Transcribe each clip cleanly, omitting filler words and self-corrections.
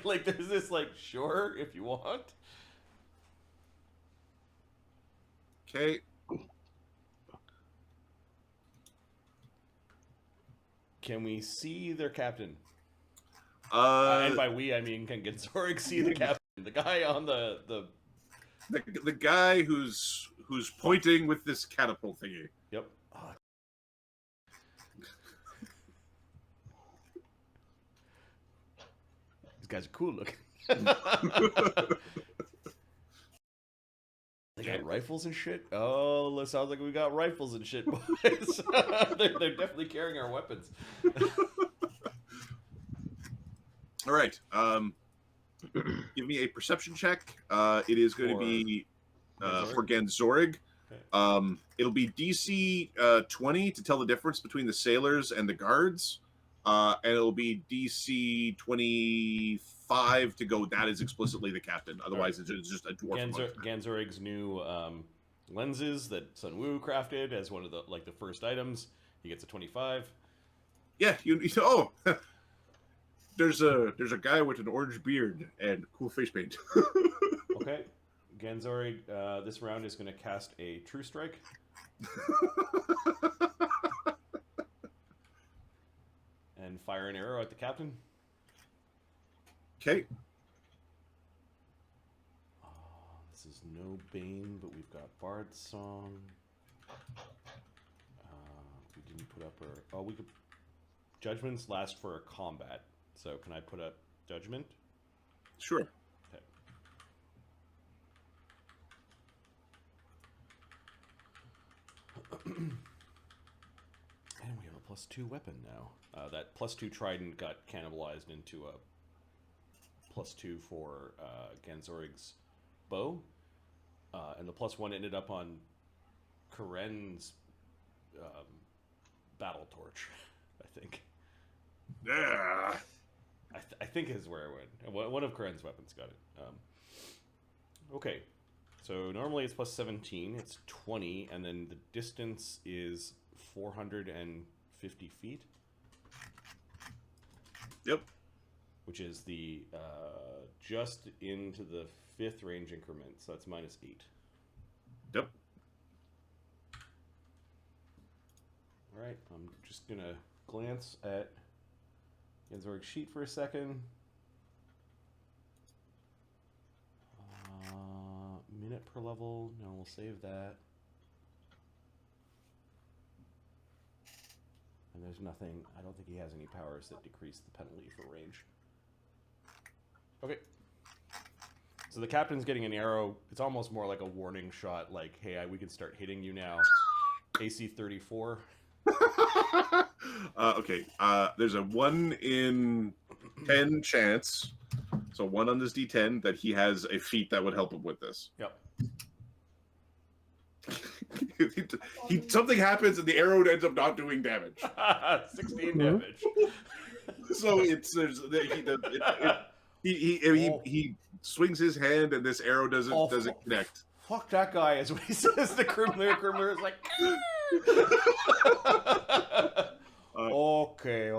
like there's this like, sure, if you want. Okay. Can we see their captain? Uh, And by we, I mean, can Gensoric see the captain? The guy on the the guy who's pointing with this catapult thingy. Yep. Oh. These guys are cool looking. They got rifles and shit? Oh, it sounds like we got rifles and shit, boys. they're definitely carrying our weapons. All right. Give me a perception check. It is going to be for Gensoric. Okay. It'll be DC 20 to tell the difference between the sailors and the guards. And it'll be DC 25 to go, that is explicitly the captain. Otherwise, right. It's just a dwarf. Ganzorig's new lenses that Sun Wu crafted as one of the first items. He gets a 25. Yeah, there's a guy with an orange beard and cool face paint. Okay. Ganzorig, this round is going to cast a True Strike. And fire an arrow at the captain. Okay. This is no Bane, but we've got Bard's Song. We didn't put up our... Oh, we could... Judgments last for a combat. So can I put up Judgment? Sure. Okay. And we have a +2 weapon now. That +2 trident got cannibalized into a +2 for Ganzorig's bow. And the +1 ended up on Karen's battle torch, I think. Yeah. I think is where I went. One of Karen's weapons got it. Okay. So normally it's +17. It's 20. And then the distance is 450 feet. Yep. Which is the just into the 5th range increment. So that's -8. Yep. All right. I'm just going to glance at Genzorig's sheet for a second. Minute per level. No, we'll save that. And there's nothing. I don't think he has any powers that decrease the penalty for range. Okay. So the captain's getting an arrow. It's almost more like a warning shot, like, hey, we can start hitting you now. AC 34. Okay. There's a 1 in 10 chance. So 1 on this D10 that he has a feat that would help him with this. Yep. Something happens and the arrow ends up not doing damage. 16 damage. So he swings his hand and this arrow doesn't connect. Fuck that guy is what he says to Grimlir. Grimlir is like, okay.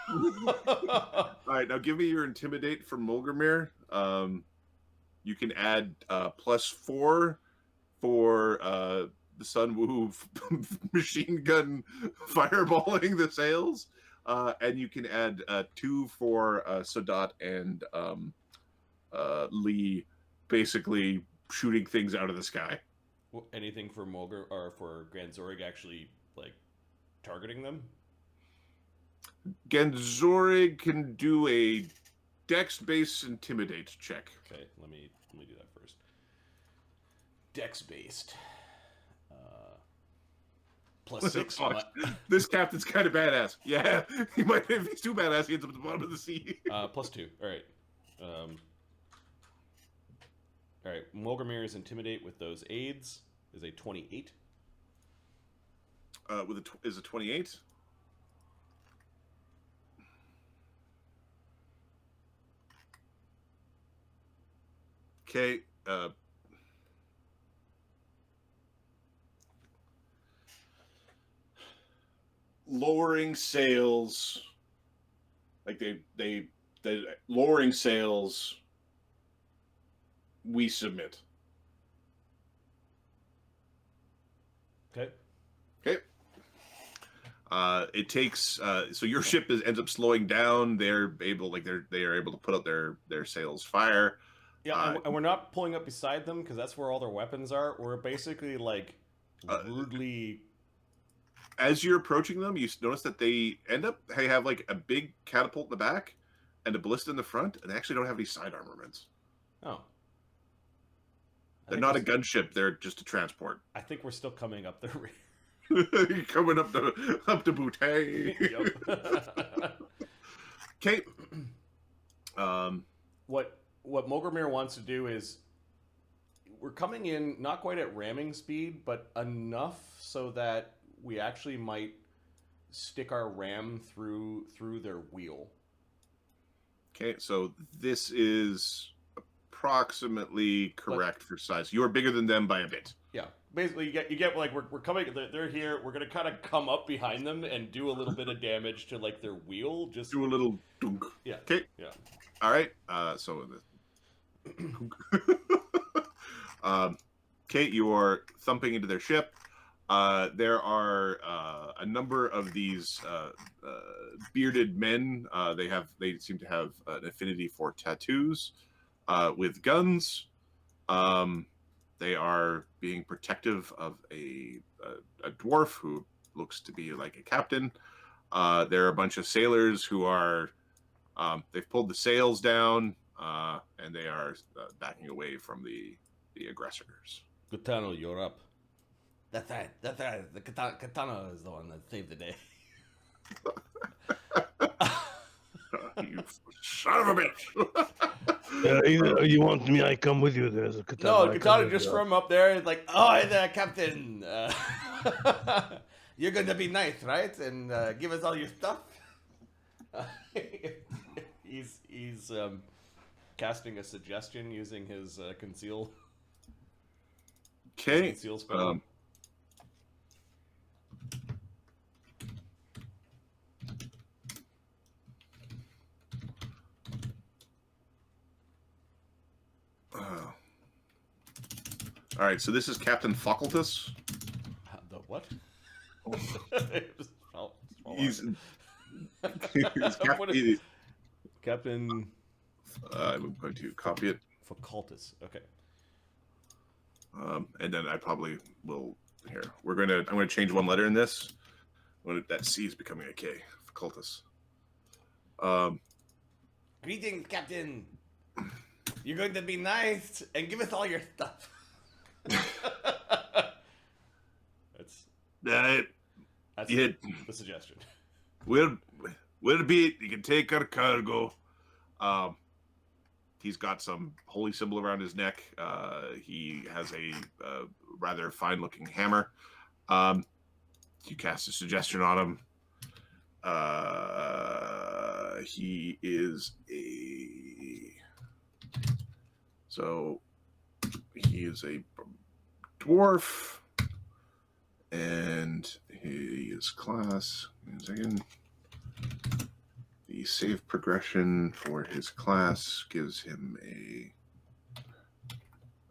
All right, now give me your intimidate for Molgromere. You can add +4 for the Sun Wu machine gun fireballing the sails, and you can add 2 for Sodak and Li, basically shooting things out of the sky. Anything for Molger or for Granzorig actually like targeting them? Gensoric can do a dex-based intimidate check. Okay, let me do that first. Dex-based. +6. This captain's kind of badass. Yeah, he might. If he's too badass, he ends up at the bottom of the sea. +2. All right. All right. Molgromere's intimidate with those aids is a 28. Is a 28. Okay. Lowering sails, like the the lowering sails, we submit. Okay. Okay. It takes so your ship ends up slowing down. They're able they are able to put out their sails fire. Yeah, and we're not pulling up beside them because that's where all their weapons are. We're basically like rudely. As you're approaching them, you notice that they have like a big catapult in the back and a ballista in the front, and they actually don't have any side armaments. Oh. They're not a gunship; they're just a transport. I think we're still coming up the rear. Coming up to Boutte. Okay. What Molgromere wants to do is we're coming in not quite at ramming speed, but enough so that we actually might stick our ram through their wheel. Okay, so this is approximately correct for size. You are bigger than them by a bit. Yeah, basically you get like we're coming. They're here. We're gonna kind of come up behind them and do a little bit of damage to like their wheel. Just do a little dunk. Yeah. Okay. Yeah. All right. Kate, you are thumping into their ship. There are a number of these bearded men. They seem to have an affinity for tattoos with guns. They are being protective of a dwarf who looks to be like a captain. There are a bunch of sailors who are they've pulled the sails down and they are backing away from the aggressors. Katana, you're up. That's right. That's right. The katana is the one that saved the day. You son of a bitch! You want me? I come with you. There's a katana. No, katana just from up there. It's like, oh, the captain. You're going to be nice, right? And give us all your stuff. He's casting a suggestion using his conceal. Okay. Conceal spell. All right, so this is Captain Facultus. The what? He's Captain. I'm going to copy it. Facultus. Okay. And then I probably will. Here, I'm going to change one letter in this. That C is becoming a K. Facultus. Greetings, Captain. You're going to be nice and give us all your stuff. That's the suggestion. We'll be. You can take our cargo. He's got some holy symbol around his neck. He has a rather fine-looking hammer. You cast a suggestion on him. He is a dwarf, and his class. One second. The save progression for his class gives him a.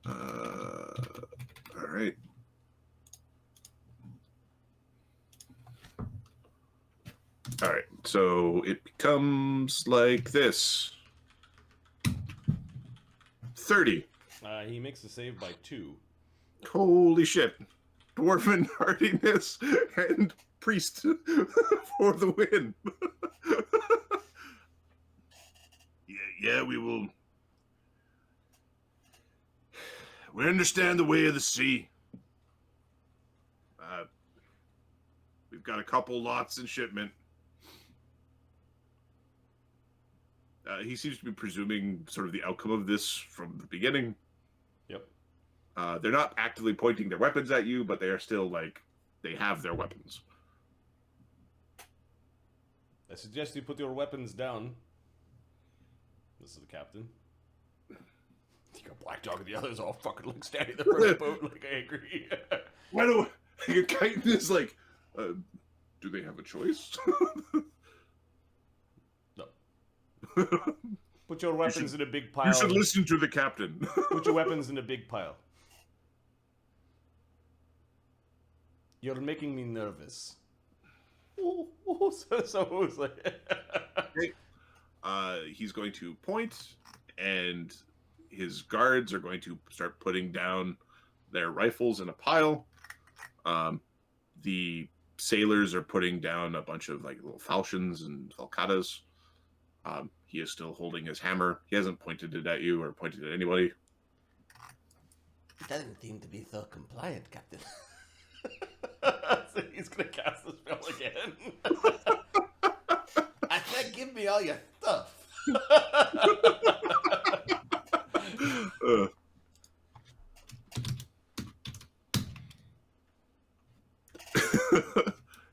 All right. All right. So it becomes like this. 30. He makes a save by 2. Holy shit. Dwarven hardiness and priest for the win. Yeah, we will. We understand the way of the sea. We've got a couple lots in shipment. He seems to be presuming sort of the outcome of this from the beginning. Yep. They're not actively pointing their weapons at you, but they are still like, they have their weapons. I suggest you put your weapons down. This is the captain. You got Black Dog and the others all fucking like standing there for the boat like angry. Why do your Chitin is like, do they have a choice? No. Put your weapons in a big pile. You should listen to the captain. Put your weapons in a big pile. You're making me nervous. So who's like... Okay. He's going to point, and his guards are going to start putting down their rifles in a pile. The sailors are putting down a bunch of like little falchions and falcatas. He is still holding his hammer. He hasn't pointed it at you or pointed at anybody. It doesn't seem to be so compliant, Captain. So he's gonna cast the spell again. I said, give me all your stuff.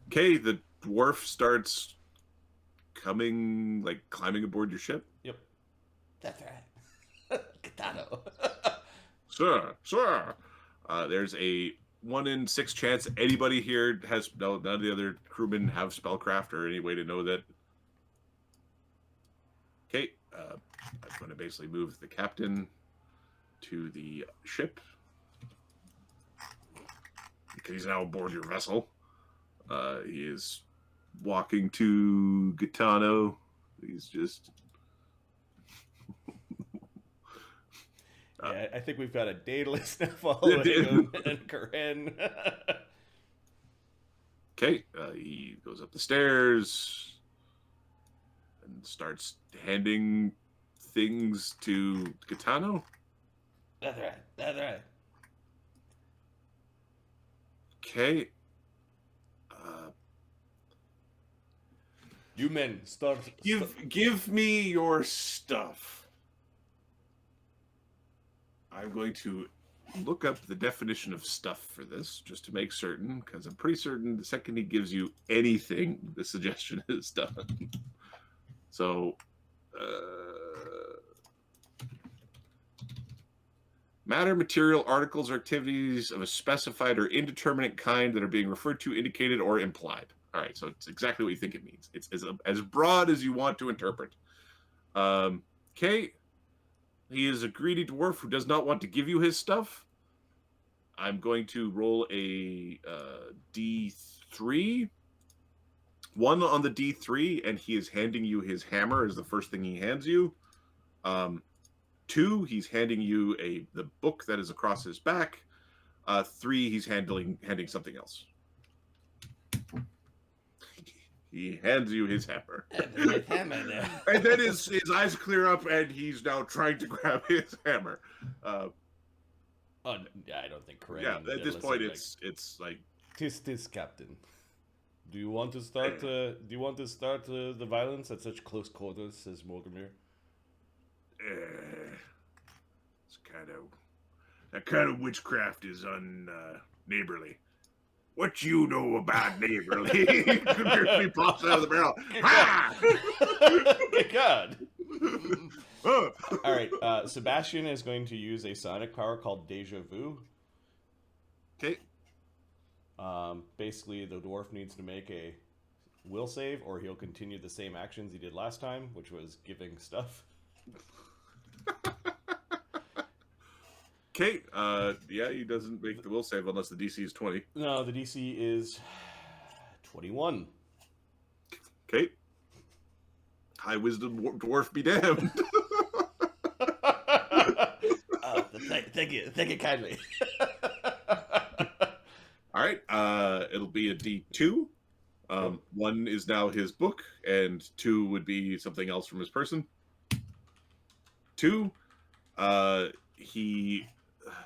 Okay, the dwarf starts coming, like climbing aboard your ship. Yep. That's right. Katano. Sir. There's a 1 in 6 chance anybody here has none of the other crewmen have spellcraft or any way to know that. Okay, I'm going to basically move the captain to the ship because he's now aboard your vessel. He is walking to Gitano. He's just... Yeah, I think we've got a Daedalus now following him and Karen. Okay, he goes up the stairs and starts handing things to Gitano. That's right. Okay. You men, start... Give me your stuff. I'm going to look up the definition of stuff for this, just to make certain, because I'm pretty certain the second he gives you anything, the suggestion is done. So, matter, material, articles, or activities of a specified or indeterminate kind that are being referred to, indicated, or implied. All right, so it's exactly what you think it means. It's as broad as you want to interpret. Okay. He is a greedy dwarf who does not want to give you his stuff. I'm going to roll a D3. 1 on the D3, and he is handing you his hammer as the first thing he hands you. 2, he's handing you the book that is across his back. 3, he's handing something else. He hands you his hammer. And then his eyes clear up, and he's now trying to grab his hammer. Yeah, I don't think Karen... Yeah, at this point, it's like... Tis, Captain. Do you want to start the violence at such close quarters, says Molgromere? It's that kind of witchcraft is unneighborly. What you know about neighborly? He pops out of the barrel. Ha! Good God. All right, Sebastian is going to use a sonic power called Deja Vu. Okay. Basically, the dwarf needs to make a will save, or he'll continue the same actions he did last time, which was giving stuff. Okay, yeah, he doesn't make the will save unless the DC is 20. No, the DC is 21. Okay. High wisdom dwarf be damned. Thank you kindly. All right, it'll be a D2. 1 is now his book, and 2 would be something else from his person. 2,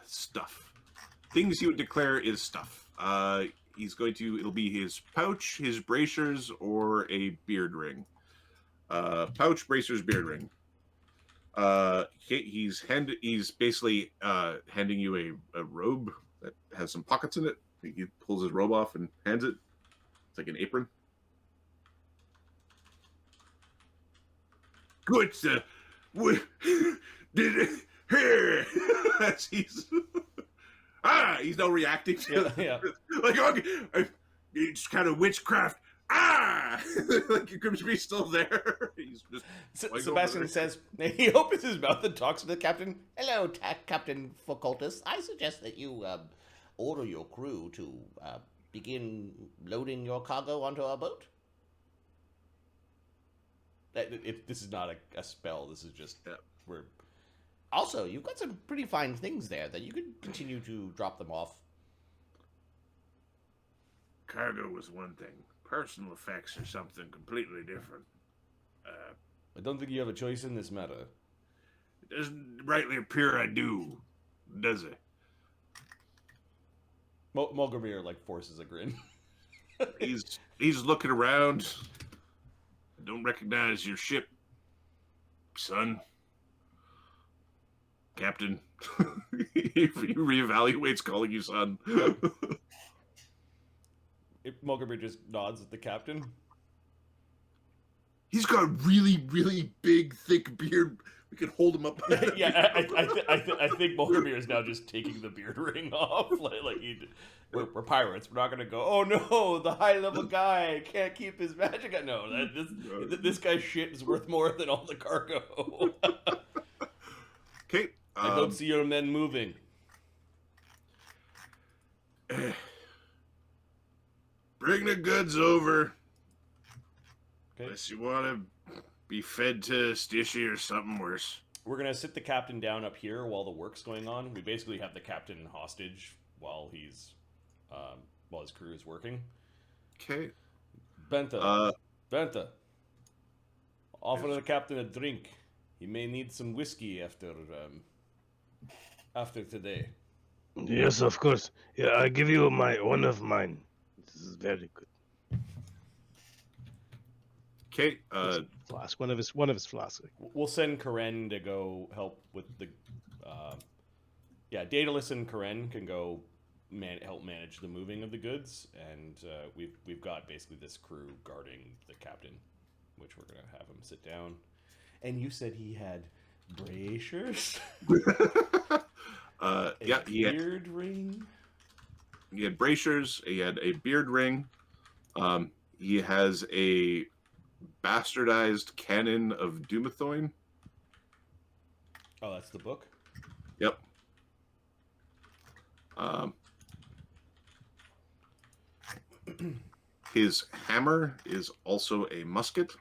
stuff. Things he would declare is stuff. It'll be his pouch, his bracers, or a beard ring. Pouch, bracers, beard ring. He's basically handing you a robe that has some pockets in it. He pulls his robe off and hands it. It's like an apron. Good, sir. Did it here? He's now reacting to yeah. like, okay, it's kind of witchcraft. like Grimsby's still there. He's just Sebastian says, he opens his mouth and talks to the captain. Hello, Captain Facultus. I suggest that you order your crew to begin loading your cargo onto our boat. This is not a spell. This is just we're. Also, you've got some pretty fine things there that you could continue to drop them off. Cargo was one thing. Personal effects are something completely different. I don't think you have a choice in this matter. It doesn't rightly appear I do, does it? Molgromere forces a grin. He's looking around. I don't recognize your ship, son. Captain. He reevaluates calling you son. Molgromere just nods at the captain. He's got a really, really big, thick beard. We could hold him up. Yeah, I think Molgromere is now just taking the beard ring off. We're pirates. We're not gonna go. Oh no, the high level guy can't keep his magic. No, this guy's shit is worth more than all the cargo. Okay. I don't see your men moving. Bring the goods over. Okay. Unless you want to be fed to Stishy or something worse. We're gonna sit the captain down up here while the work's going on. We basically have the captain hostage while his crew is working. Okay. Banta. Banta. Offer the captain a drink. He may need some whiskey after today. Yes, of course. Yeah, I'll give you one of mine. This is very good. Okay. Flask. One of his flasks. We'll send Karen to go help with the. Daedalus and Karen can go help manage the moving of the goods, and we've got basically this crew guarding the captain, which we're gonna have him sit down. And you said he had bracers. Beard ring. He had bracers. He had a beard ring. He has a bastardized cannon of Dumathoin. Oh, that's the book? Yep. His hammer is also a musket.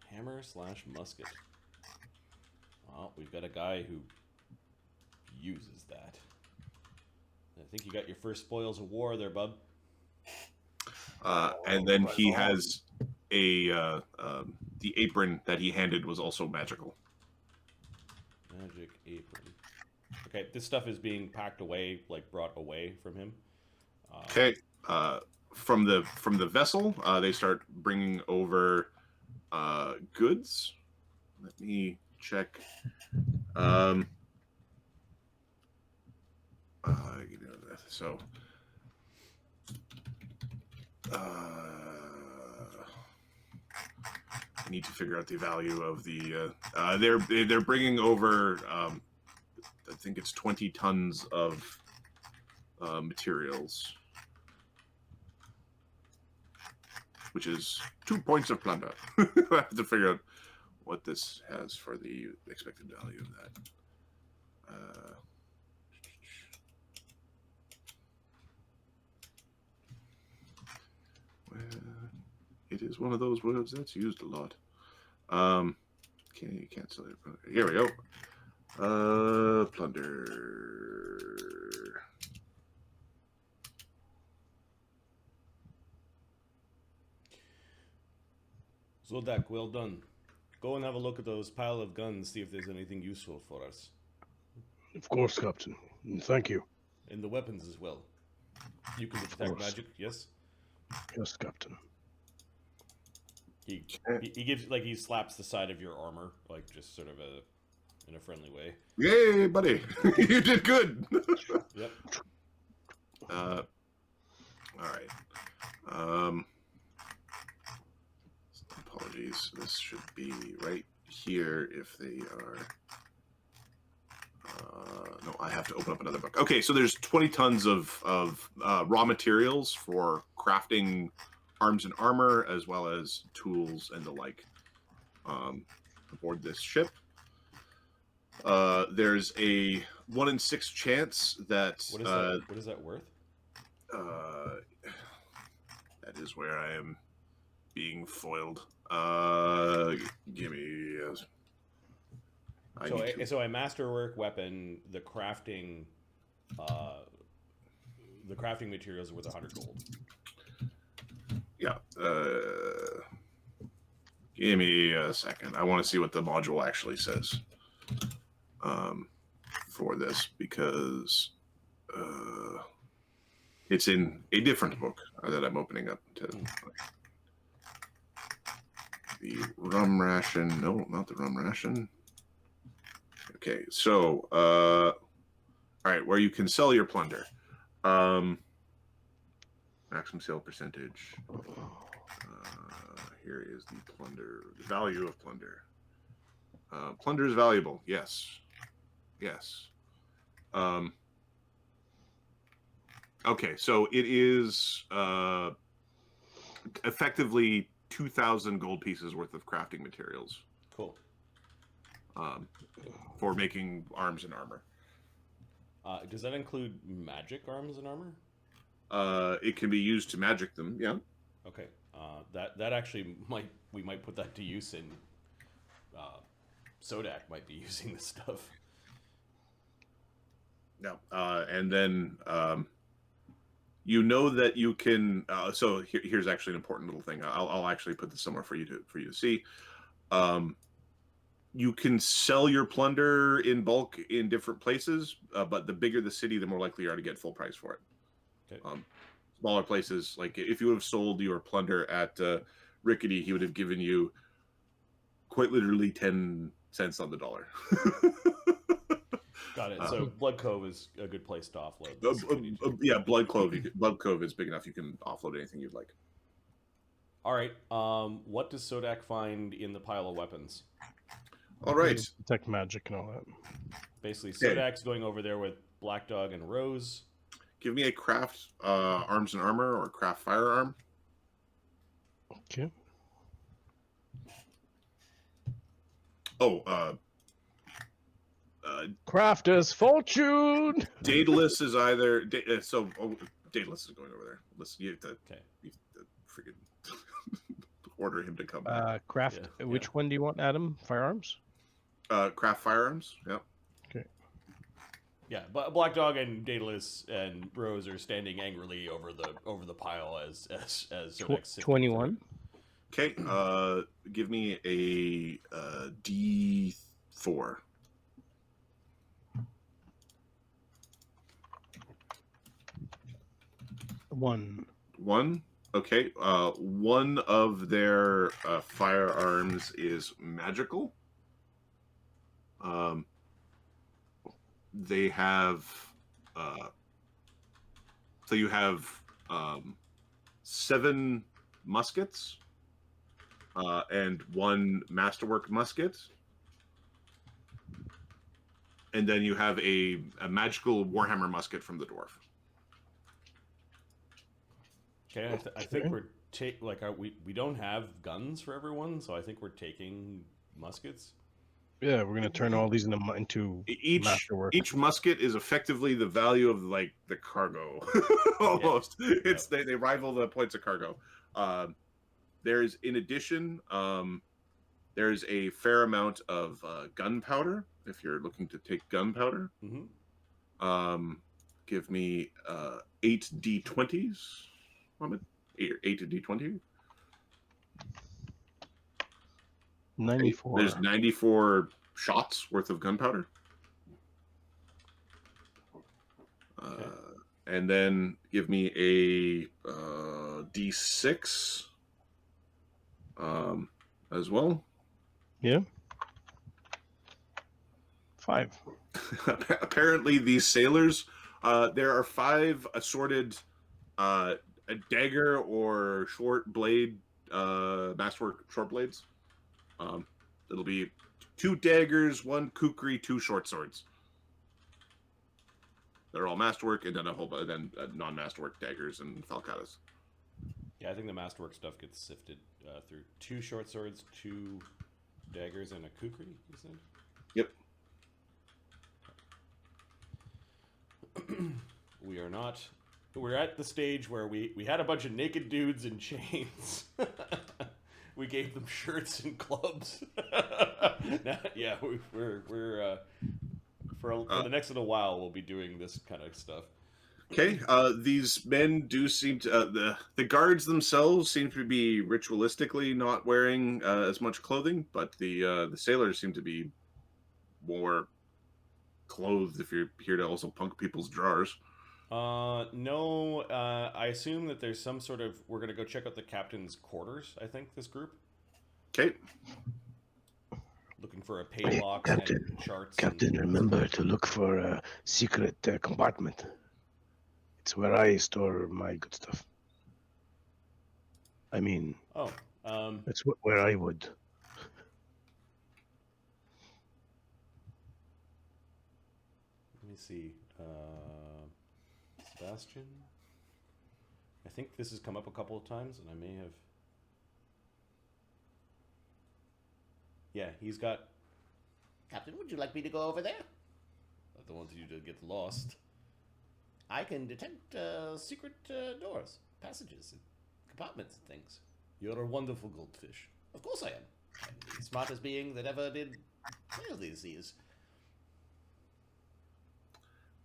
Hammer/musket. Well, we've got a guy who uses that. I think you got your first spoils of war there, bub. And then he has the apron that he handed was also magical. Magic apron. Okay, this stuff is being packed away, brought away from him. Okay. From the vessel, they start bringing over goods. Let me check. So. I need to figure out the value of the. They're bringing over. I think it's 20 tons of materials, which is 2 points of plunder. I have to figure out what this has for the expected value of that. It is one of those words that's used a lot. Okay, cancel it. Here we go. Plunder. Sodak, well done. Go and have a look at those pile of guns, see if there's anything useful for us. Of course, Captain. Thank you. And the weapons as well. You can detect magic, yes? Yes, Captain. He gives he slaps the side of your armor, just sort of in a friendly way. Yay, buddy! You did good. Yep. All right. Apologies. This should be right here if they are. No, I have to open up another book. Okay, so there's 20 tons of raw materials for crafting arms and armor, as well as tools and the like aboard this ship. There's a 1 in 6 chance that... What is that worth? That is where I am being foiled. Give me... So a masterwork weapon, the crafting materials are worth 100 gold. Yeah. Give me a second. I want to see what the module actually says for this, because it's in a different book that I'm opening up to. The rum ration. No, not the rum ration. Okay, so all right, where you can sell your plunder. Maximum sale percentage. Here is the plunder, the value of plunder. Plunder is valuable. Yes. Yes. Okay, so it is effectively 2,000 gold pieces worth of crafting materials. Cool. For making arms and armor. Does that include magic arms and armor? It can be used to magic them, yeah. Okay. That actually we might put that to use in Sodak might be using this stuff. No. And then you know that you can so here's actually an important little thing. I'll actually put this somewhere for you to see. You can sell your plunder in bulk in different places, but the bigger the city, the more likely you are to get full price for it. Okay. Smaller places, like if you would have sold your plunder at Rickety, he would have given you quite literally 10 cents on the dollar. Got it. So Bloodcove is a good place to offload this. Yeah, Bloodcove is big enough you can offload anything you'd like. All right. What does Sodak find in the pile of weapons? All right. Detect magic and all that. Basically, Sodak's going over there with Black Dog and Rose. Give me a craft arms and armor or craft firearm. Okay. Oh, Crafter's fortune. Daedalus is either Daedalus is going over there. Listen, you have to freaking order him to come back. Craft. Yeah, Which one do you want, Adam? Firearms. Craft firearms. Yep. Okay. Yeah, but Black Dog and Daedalus and Rose are standing angrily over the pile as Sodak's 21. Okay. Give me a D4. 1. Okay. One of their firearms is magical. They have so you have 7 muskets and 1 masterwork musket, and then you have a magical Warhammer musket from the dwarf. Okay, I think we don't have guns for everyone, so I think we're taking muskets. Yeah, we're gonna turn all these into masterwork. Each musket is effectively the value of like the cargo, almost. Yeah. It's they rival the points of cargo. There's in addition, there's a fair amount of gunpowder if you're looking to take gunpowder. Mm-hmm. Give me 8 D20s. 8 D20. 94. There's 94 shots worth of gunpowder. And then give me a D6 as well. Yeah. 5. Apparently, these sailors, there are 5 assorted a dagger or short blade, masterwork short blades. It'll be 2 daggers, 1 kukri, 2 short swords. They're all masterwork, and then a whole then non-masterwork daggers and falcatas. Yeah, I think the masterwork stuff gets sifted through 2 short swords, 2 daggers, and a kukri, you said? Yep. We are not... We're at the stage where we had a bunch of naked dudes in chains. We gave them shirts and clubs. Now, yeah, we're for the next little while, we'll be doing this kind of stuff. Okay, these men do seem to the guards themselves seem to be ritualistically not wearing as much clothing, but the sailors seem to be more clothed. If you're here to also punk people's drawers. No, I assume that there's some sort of... We're going to go check out the captain's quarters, I think, this group. Okay. Looking for a paylock and charts. Captain, remember to look for a secret compartment. It's where I store my good stuff. I mean... Oh, That's where I would. let me see. Sebastian? I think this has come up a couple of times, and I may have... Yeah, he's got... Captain, would you like me to go over there? I don't want you to get lost. I can detect secret doors, passages, and compartments and things. You're a wonderful goldfish. Of course I am. I'm the smartest being that ever did sail these seas.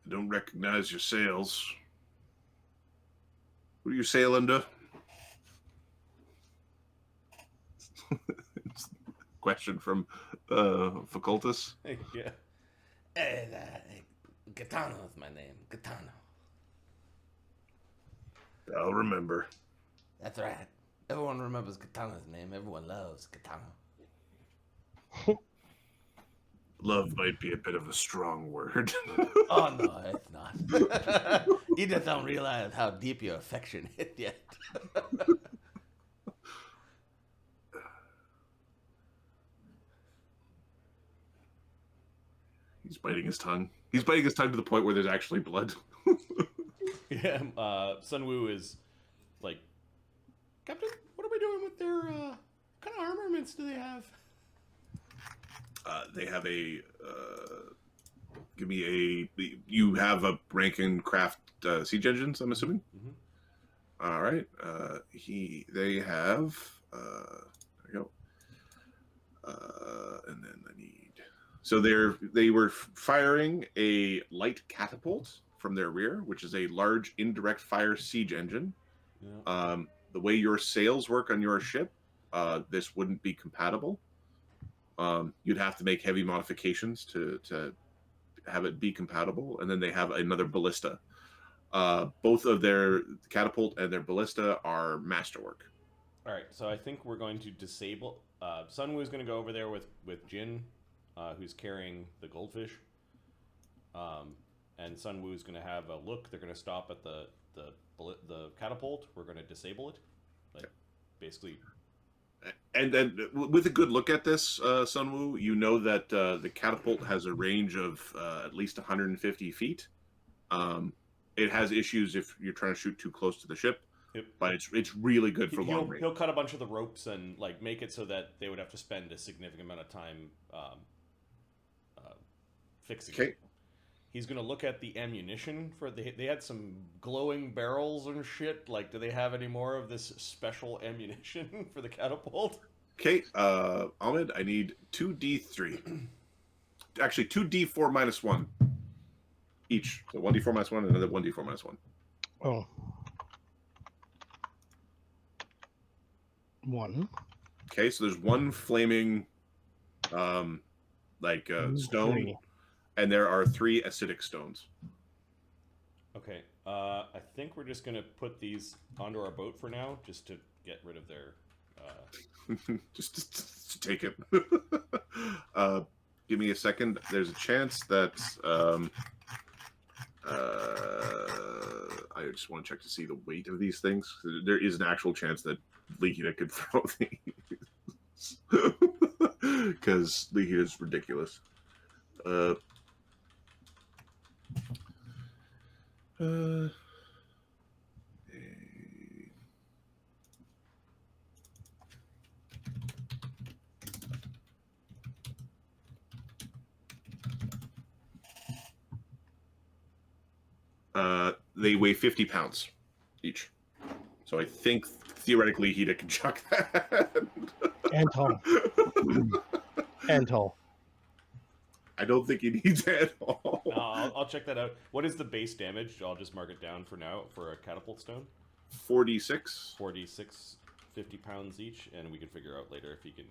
I don't recognize your sails. Who do you sail under? Question from Facultas. Yeah. Gaetano is my name. Gaetano. I'll remember. That's right. Everyone remembers Gaetano's name. Everyone loves Gaetano. Love might be a bit of a strong word. Oh, no, it's not. You just don't realize how deep your affection hit yet. He's biting his tongue. He's biting his tongue to the point where there's actually blood. Yeah, Sunwoo is like, Captain, what are we doing with their, what kind of armaments do they have? They have a, give me a, you have a Rankin Craft siege engines, I'm assuming? Mm-hmm. All right. They have, there we go. And then I need, so they were firing a light catapult from their rear, which is a large indirect fire siege engine. Yeah. The way your sails work on your ship, this wouldn't be compatible. You'd have to make heavy modifications to have it be compatible. And then they have another ballista. Both of their catapult and their ballista are masterwork. All right, so I think we're going to disable... Sunwoo's going to go over there with Jin, who's carrying the goldfish. And Sunwoo's going to have a look. They're going to stop at the catapult. We're going to disable it. Like, basically... And then, with a good look at this, Sunwoo, you know that the catapult has a range of at least 150 feet. It has issues if you're trying to shoot too close to the ship, Yep. but it's really good for long range. He'll cut a bunch of the ropes and like make it so that they would have to spend a significant amount of time fixing it. He's going to look at the ammunition for they had some glowing barrels and shit. Like, do they have any more of this special ammunition for the catapult? Okay, Ahmed, I need 2d3. Actually, 2d4 minus 1 each. So 1d4 minus 1 and another 1d4 minus 1. Oh. 1. Okay, so there's one flaming stone, 3. and there are 3 acidic stones. Okay, I think we're just going to put these onto our boat for now, just to get rid of their... just take it. Give me a second. There's a chance that I just want to check to see the weight of these things. There is an actual chance that Li Hida could throw these because Li Hida is ridiculous. They weigh 50 pounds each. So I think theoretically Hida can chuck that. And tall. And tall. I don't think he needs it at all. No, I'll check that out. What is the base damage? I'll just mark it down for now for a catapult stone. 46. 46, 50 pounds each, and we can figure out later if he can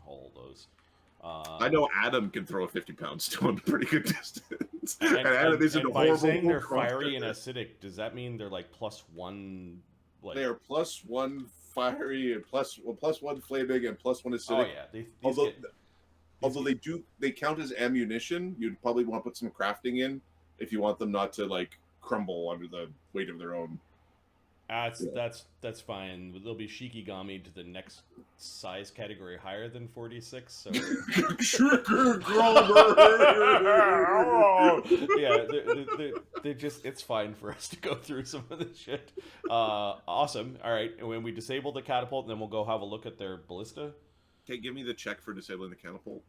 haul those. I know Adam can throw a 50-pound stone pretty good distance. And Adam isn't and a by horrible saying they're cross fiery and cutter. acidic, does that mean they're like +1? Like, They are +1 fiery and +1 flaming and +1 acidic. oh yeah, these Although they count as ammunition, you'd probably want to put some crafting in if you want them not to like crumble under the weight of their own. That's fine. They'll be Shikigami to the next size category higher than 46. So yeah, they're just, it's fine for us to go through some of this shit. Awesome. All right, and when we disable the catapult, then we'll go have a look at their ballista. Okay, give me the check for disabling the catapult.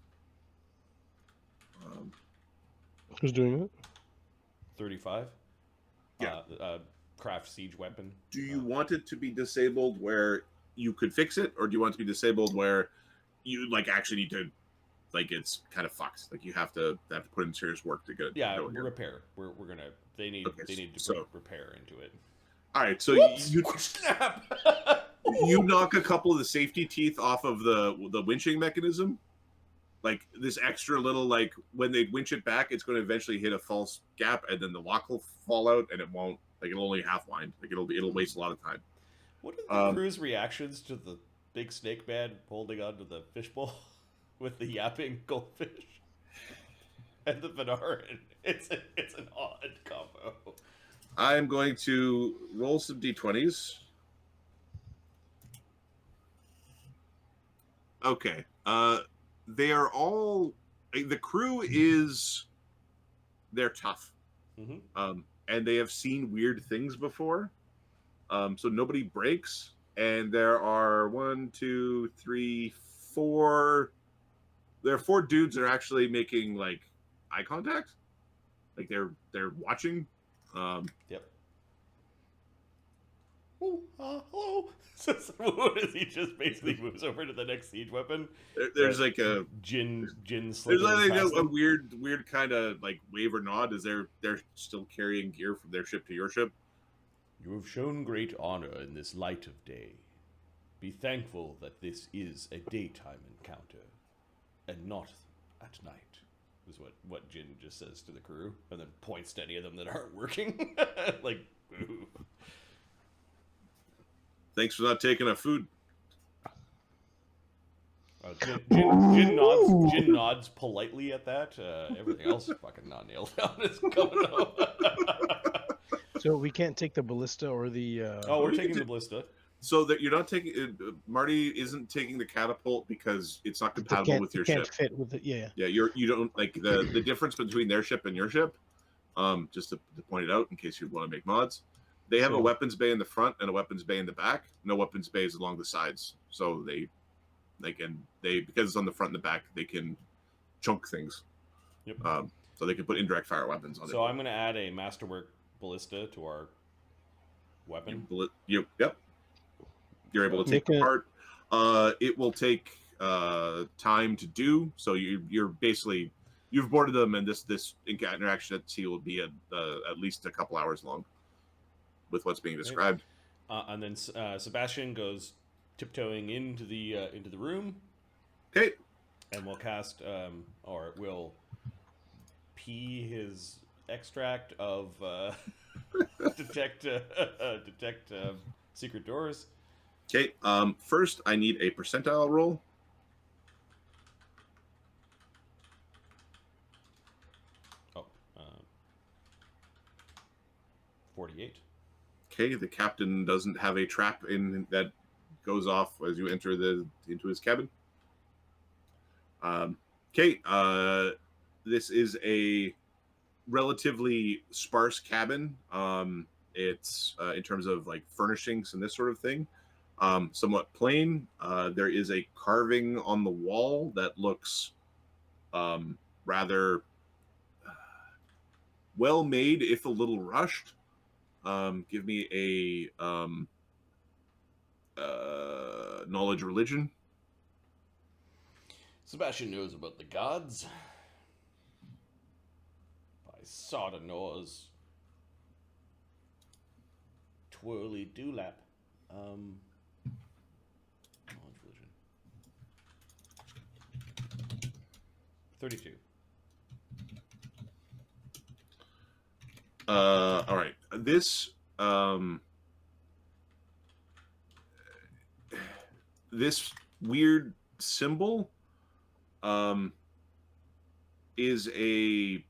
Who's doing it? 35. Yeah. Craft siege weapon. Do you want it to be disabled where you could fix it, or do you want it to be disabled where you like actually need to, like it's kind of fucked, like you have to put in serious work to get it? Yeah, going here? Repair. We're gonna. They need to put repair into it. All right, so Snap. you knock a couple of the safety teeth off of the winching mechanism. Like this extra little, like when they winch it back, it's going to eventually hit a false gap, and then the lock will fall out, and it won't. Like it'll only half wind. Like it'll waste a lot of time. What are the crew's reactions to the big snake man holding onto the fishbowl with the yapping goldfish and the Venarin? It's an odd combo. I'm going to roll some d20s. Okay. They are all, the crew is, they're tough. Mm-hmm. And they have seen weird things before. So nobody breaks. And there are 1, 2, 3, 4. There are 4 dudes that are actually making like eye contact. Like they're watching. Yep. Oh, hello. What is he just basically moves over to the next siege weapon? There's like a Jin there's slithering like past a them. weird kind of like wave or nod as they're still carrying gear from their ship to your ship. You have shown great honor in this light of day. Be thankful that this is a daytime encounter, and not at night, is what Jin just says to the crew, and then points to any of them that aren't working. Like, ooh. Thanks for not taking our food. Jin nods politely at that. Everything else is fucking not nailed down. It's coming up. So we can't take the ballista or the. Oh, we're taking the ballista. So that you're not taking Marty isn't taking the catapult because it's not compatible with your can't ship. fit with it. Yeah. Yeah, you don't like the difference between their ship and your ship. Just to point it out in case you want to make mods. They have a weapons bay in the front and a weapons bay in the back. No weapons bays along the sides. So because it's on the front and the back, they can chunk things. Yep. So they can put indirect fire weapons on it. So I'm going to add a masterwork ballista to our weapon. Yep. You're able to take it apart. It will take time to do. So you're basically you've boarded them, and this interaction at sea will be at least a couple hours long. With what's being described, and then Sebastian goes tiptoeing into the room. Okay, and we'll cast or we'll pee his extract of detect secret doors. Okay. First, I need a percentile roll. Oh, 48. Okay, the captain doesn't have a trap in that goes off as you enter into his cabin. Okay, this is a relatively sparse cabin. It's in terms of like furnishings and this sort of thing, somewhat plain. There is a carving on the wall that looks rather well made, if a little rushed. Give me a knowledge religion. Sebastian knows about the gods. By Soda knows. Twirly dewlap. Knowledge religion. 32. All right. This weird symbol is a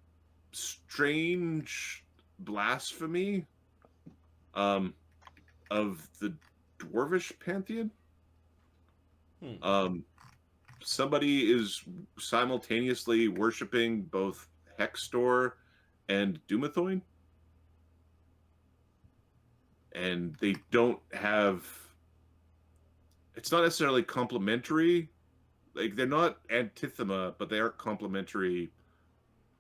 strange blasphemy of the dwarvish pantheon. Somebody is simultaneously worshiping both Hextor and Dumathoin, and they don't have. It's not necessarily complementary. Like, they're not antithema, but they are complementary,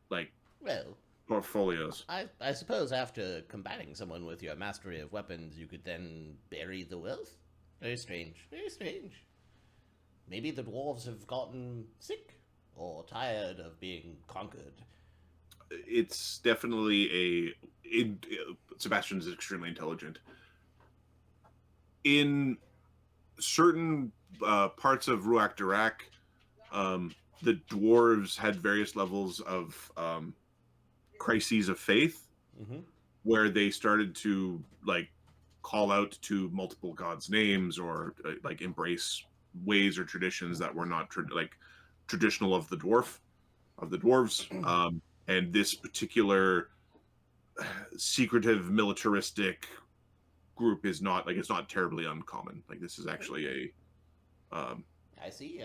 like, Well, portfolios. I suppose after combating someone with your mastery of weapons, you could then bury the wealth? Very strange. Very strange. Maybe the dwarves have gotten sick or tired of being conquered. It's definitely Sebastian is extremely intelligent. In certain parts of Ruach Durak, the dwarves had various levels of crises of faith, where they started to like call out to multiple gods' names or like embrace ways or traditions that were not traditional of the dwarves. And this particular secretive militaristic group is not like, it's not terribly uncommon. Like, this is actually a I see.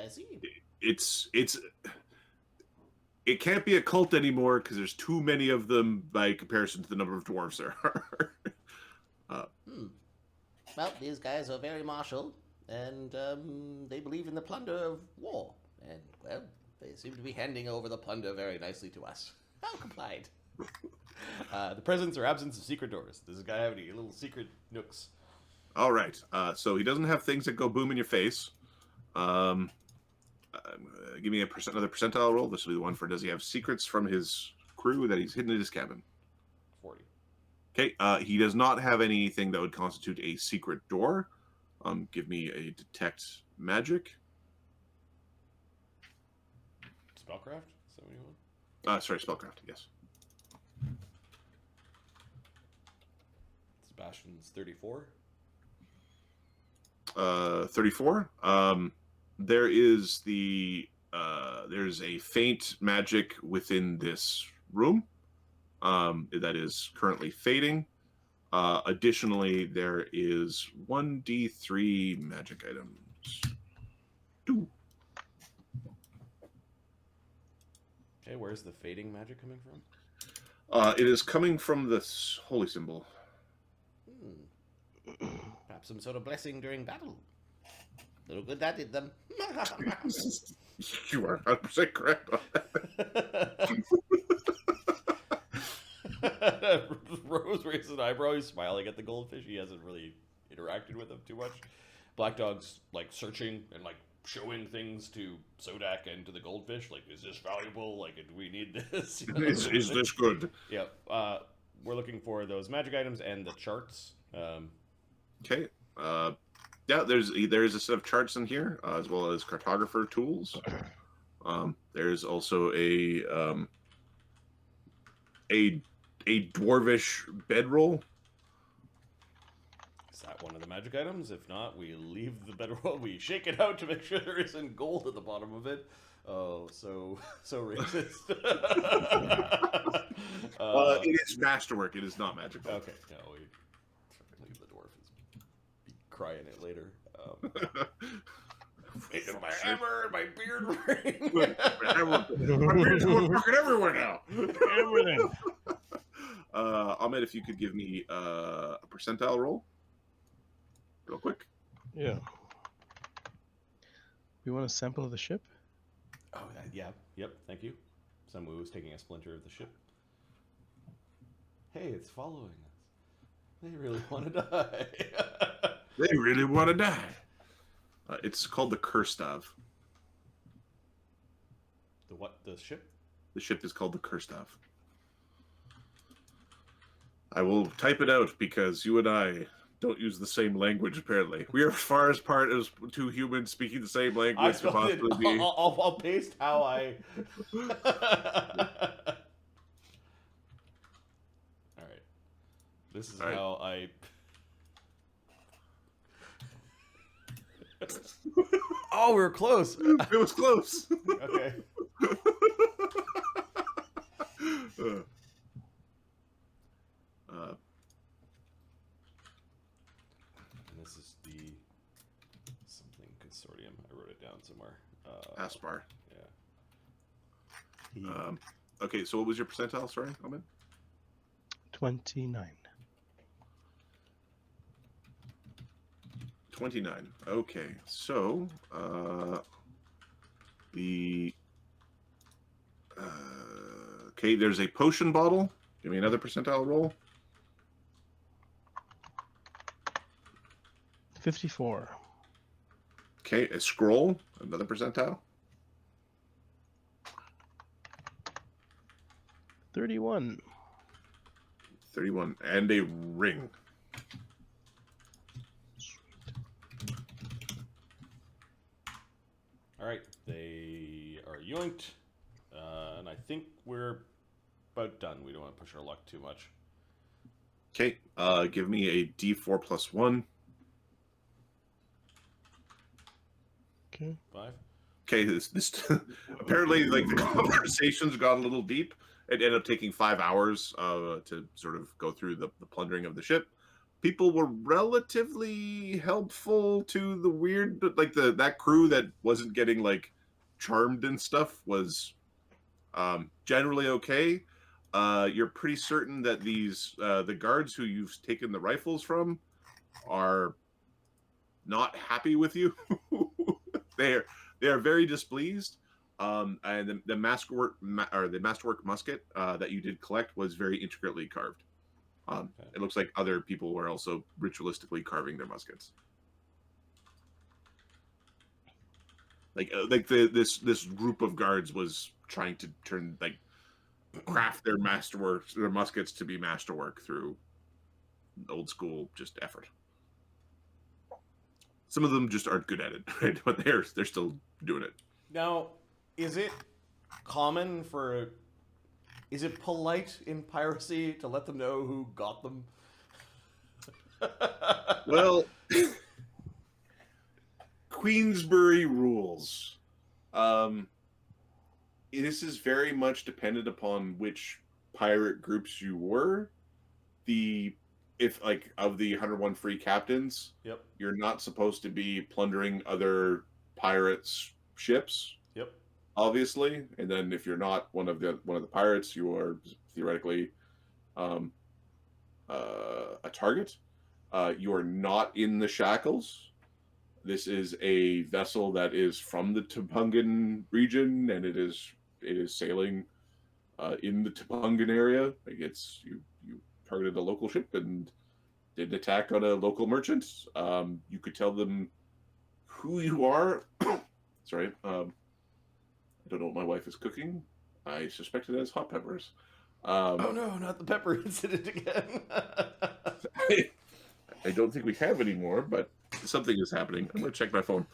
it can't be a cult anymore because there's too many of them by comparison to the number of dwarves there are. Well, these guys are very martial, and they believe in the plunder of war. And, well, they seem to be handing over the plunder very nicely to us. How complied. The presence or absence of secret doors. Does this guy have any little secret nooks? All right. So he doesn't have things that go boom in your face. Give me another percentile roll. This will be the one for, does he have secrets from his crew that he's hidden in his cabin? 40. Okay. He does not have anything that would constitute a secret door. Give me a detect magic. Spellcraft? 71? Sorry, spellcraft. Yes. Sebastian's 34. 34. There's a faint magic within this room that is currently fading. Additionally, there is 1d3 magic items. 2. Okay, where's the fading magic coming from? It is coming from this holy symbol. Perhaps some sort of blessing during battle. Little good that did them. You are 100% correct on that. Rose raises an eyebrow. He's smiling at the goldfish. He hasn't really interacted with them too much. Black Dog's like searching and like showing things to Sodak and to the goldfish. Like, is this valuable? Like, do we need this? You know? Is this good? Yep. We're looking for those magic items and the charts. Okay. Yeah, there is a set of charts in here, as well as cartographer tools. There's also a dwarvish bedroll. Is that one of the magic items? If not, we leave the bedroll. We shake it out to make sure there isn't gold at the bottom of it. Oh, so racist. It is masterwork. It is not magical. Okay, no, we leave the dwarf. Be crying it later. My hammer and my beard ring. My beard's going fucking everywhere now. Everything. Ahmed, if you could give me a percentile roll, real quick. Yeah. You want a sample of the ship? Oh, yeah. Yep. Thank you. Someone was taking a splinter of the ship. Hey, it's following us. They really want to die. They really want to die. It's called the Kurstav. The what? The ship? The ship is called the Kurstav. I will type it out because you and I don't use the same language, apparently. We are as far apart as two humans speaking the same I language could spelled it. possibly be. I'll paste how I. All right. This is All right. how I. Oh, we were close. It was close. Okay. And this is the something consortium. I wrote it down somewhere. Aspar. Yeah. Okay, so what was your percentile? Sorry, Ahmed? 29. 29. Okay, so okay, there's a potion bottle. Give me another percentile roll. 54. Okay, a scroll, another percentile. 31. 31, and a ring. All right. They are yoinked, and I think we're about done. We don't want to push our luck too much. Okay, give me a D4 plus 1. Okay. 5. Okay, this apparently like the conversations got a little deep. It ended up taking 5 hours to sort of go through the plundering of the ship. People were relatively helpful to the weird, like that crew that wasn't getting like charmed and stuff was generally okay. You're pretty certain that these the guards who you've taken the rifles from are not happy with you. they are very displeased. And the masterwork musket that you did collect was very intricately carved. Okay. It looks like other people were also ritualistically carving their muskets. This group of guards was trying to craft their muskets to be masterwork through old school just effort. Some of them just aren't good at it, right? But they're still doing it. Now, is it common for? Is it polite in piracy to let them know who got them? Well, Queensbury rules. This is very much dependent upon which pirate groups you were. Of the 101 free captains, Yep. you're not supposed to be plundering other pirates' ships. Yep. Obviously, and then if you're not one of the pirates, you are theoretically a target. You are not in the shackles. This is a vessel that is from the Tupungan region, and it is sailing in the Tupungan area. Like you targeted a local ship and did an attack on a local merchant. You could tell them who you are. Sorry. I don't know what my wife is cooking. I suspect it has hot peppers. Oh no, not the pepper incident again. I don't think we have any more, but something is happening. I'm going to check my phone.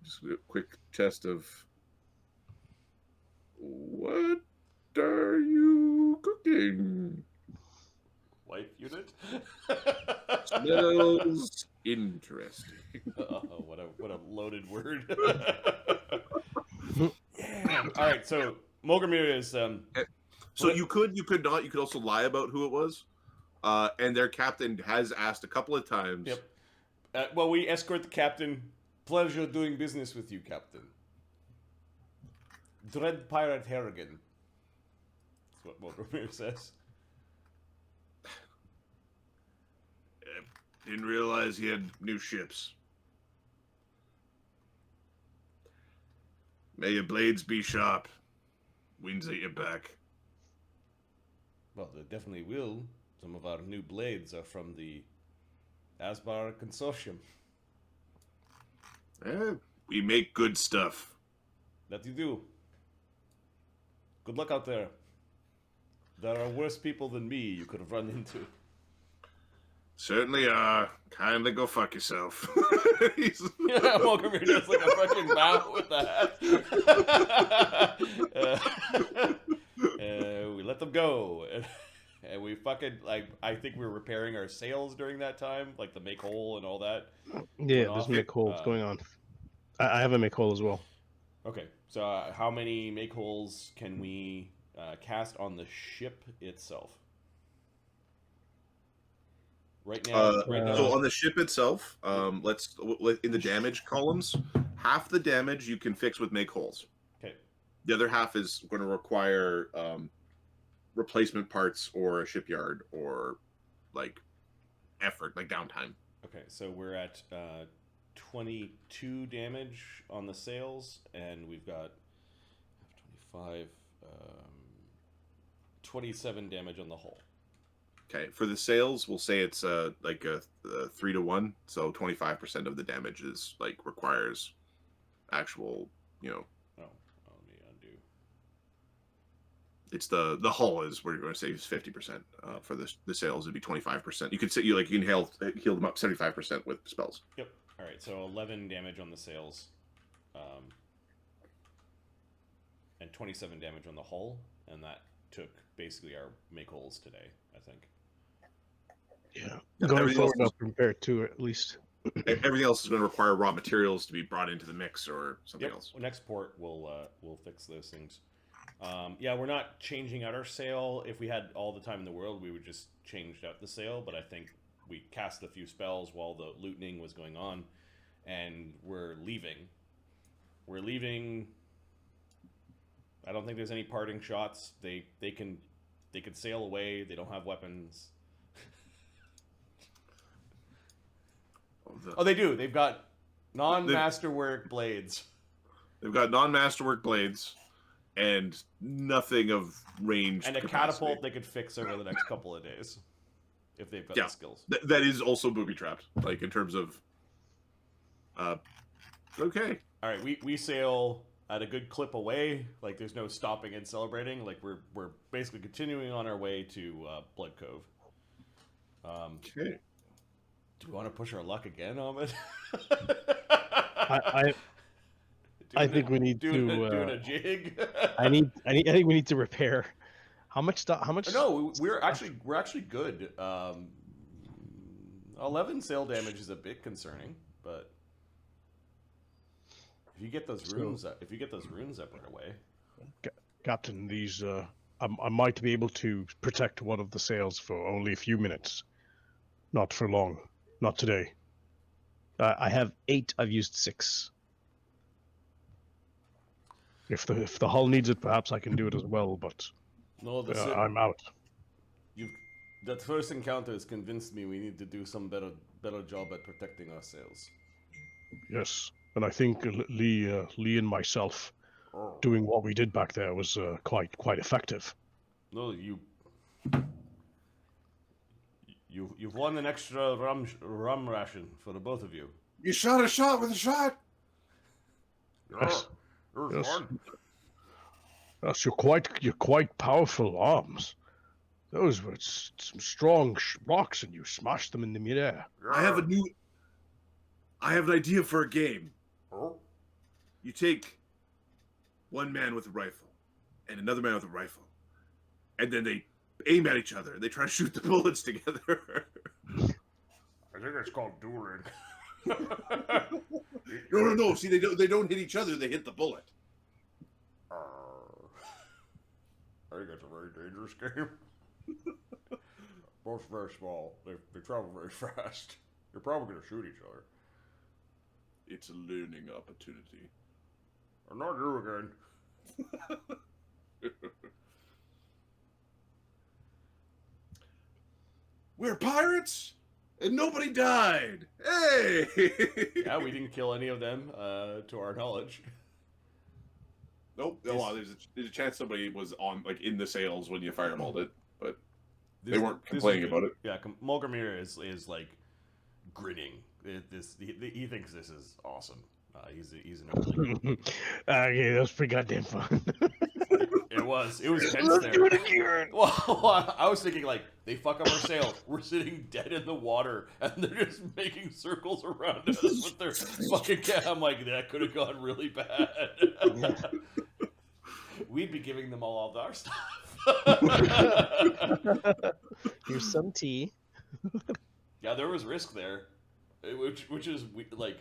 Just a quick test of what are you cooking? Wife unit. Smells interesting. Oh, what a loaded word. Yeah. All right. So Molgromere is. So you could not. You could also lie about who it was. And their captain has asked a couple of times. Yep. Well, we escort the captain. Pleasure doing business with you, Captain. Dread Pirate Harrigan. That's what Molgromere says. Didn't realize he had new ships. May your blades be sharp. Winds at your back. Well, they definitely will. Some of our new blades are from the Asbar Consortium. We make good stuff. That you do. Good luck out there. There are worse people than me you could have run into. Certainly are. Kindly go fuck yourself. Yeah, Molgromere does like a fucking bow with the hat. We let them go. And we fucking, like, I think we were repairing our sails during that time, like the make hole and all that. Yeah, there's make holes going on. I have a make hole as well. Okay, so how many make holes can we cast on the ship itself? Right now, So on the ship itself, let's in the damage columns, half the damage you can fix with make holes. Okay. The other half is going to require replacement parts or a shipyard or like effort, like downtime. Okay, so we're at 22 damage on the sails, and we've got 25, 27 damage on the hull. Okay, for the sails, we'll say it's like a 3-to-1, so 25% of the damage is like requires actual, you know. Oh, let me undo. It's the hull is where you're going to say is 50%. For the sails, it'd be 25%. You could say you can heal them up 75% with spells. Yep. All right, so 11 damage on the sails, and 27 damage on the hull, and that took basically our make holes today, I think. Yeah, going forward, I'll compare it to at least. Everything else is going to require raw materials to be brought into the mix or something else. Next port, we'll fix those things. Yeah, we're not changing out our sail. If we had all the time in the world, we would just change out the sail. But I think we cast a few spells while the looting was going on, and we're leaving. We're leaving. I don't think there's any parting shots. They can sail away. They don't have weapons. Oh, they do. They've got non-masterwork blades. They've got non-masterwork blades and nothing of range. And a catapult they could fix over the next couple of days if they've got the skills. That is also booby-trapped, like in terms of... okay. All right, we sail at a good clip away. Like, there's no stopping and celebrating. Like, we're basically continuing on our way to Bloodcove. Okay. Do we want to push our luck again, Ahmed? I think we need to doing a jig. I think we need to repair. How much? No, we're actually good. 11 sail damage is a bit concerning, but if you get those runes up right away. Captain, these I might be able to protect one of the sails for only a few minutes, not for long. Not today. I have 8. I've used 6. If the hull needs it, perhaps I can do it as well. But no, I'm out. That first encounter has convinced me we need to do some better job at protecting our sails. Yes, and I think Lee and myself doing what we did back there was quite effective. No, You've won an extra rum ration for the both of you. You shot a shot with a shot. Yes. Yes, you're quite powerful arms. Those were some strong rocks, and you smashed them in the midair. I have an idea for a game. You take one man with a rifle and another man with a rifle, and then they aim at each other. They try to shoot the bullets together. I think it's called dueling. No. See, they don't hit each other. They hit the bullet. I think it's a very dangerous game. Both very small. They travel very fast. You're probably going to shoot each other. It's a learning opportunity. I'm not you again. We're pirates, and nobody died. Hey! Yeah, we didn't kill any of them, to our knowledge. Nope. Well, there's a chance somebody was on in the sails when you fireballed it, but They weren't complaining about it. Yeah, Molgromere is like grinning. He thinks this is awesome. He's an early. Okay, that was pretty goddamn fun. It was tense Let's there. do it again. Well, I was thinking like they fuck up our sail. We're sitting dead in the water, and they're just making circles around us with their fucking cat. I'm like, that could have gone really bad. We'd be giving them all our stuff. Here's some tea. Yeah, there was risk there, which is like,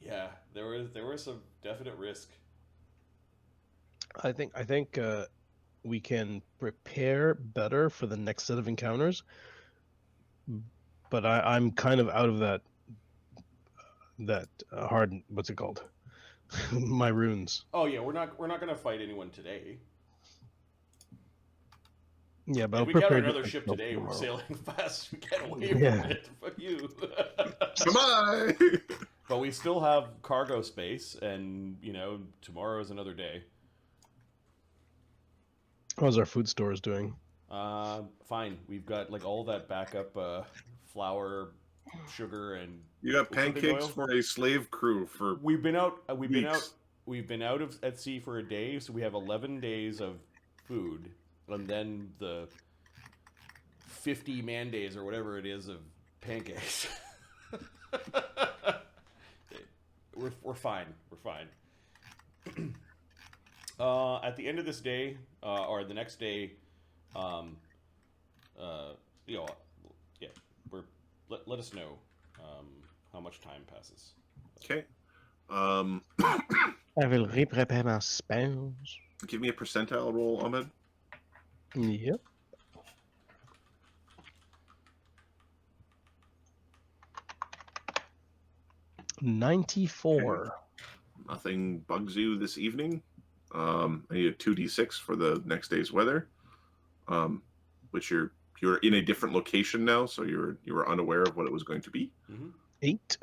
yeah, there was some definite risk. I think we can prepare better for the next set of encounters, but I'm kind of out of that hard. What's it called? My runes. Oh yeah, we're not gonna fight anyone today. Yeah, but If I'll we got prepare another to ship myself today, we're tomorrow. sailing fast. We get away from Yeah. it. Fuck you. Goodbye. But we still have cargo space, and tomorrow is another day. How's our food stores doing? Fine. We've got like all that backup flour, sugar, and You got cooking pancakes oil. for a slave crew for We've been out. weeks. We've been out at sea for a day, so we have 11 days of food, and then the 50 man days or whatever it is of pancakes. We're fine. We're fine. At the end of this day, or the next day, yeah, let us know how much time passes. Okay. I will re-prepare my spells. Give me a percentile roll, Ahmed. Yep. $94. Nothing bugs you this evening. I need a 2d6 for the next day's weather. Which you're in a different location now, so you were unaware of what it was going to be. Mm-hmm. 8.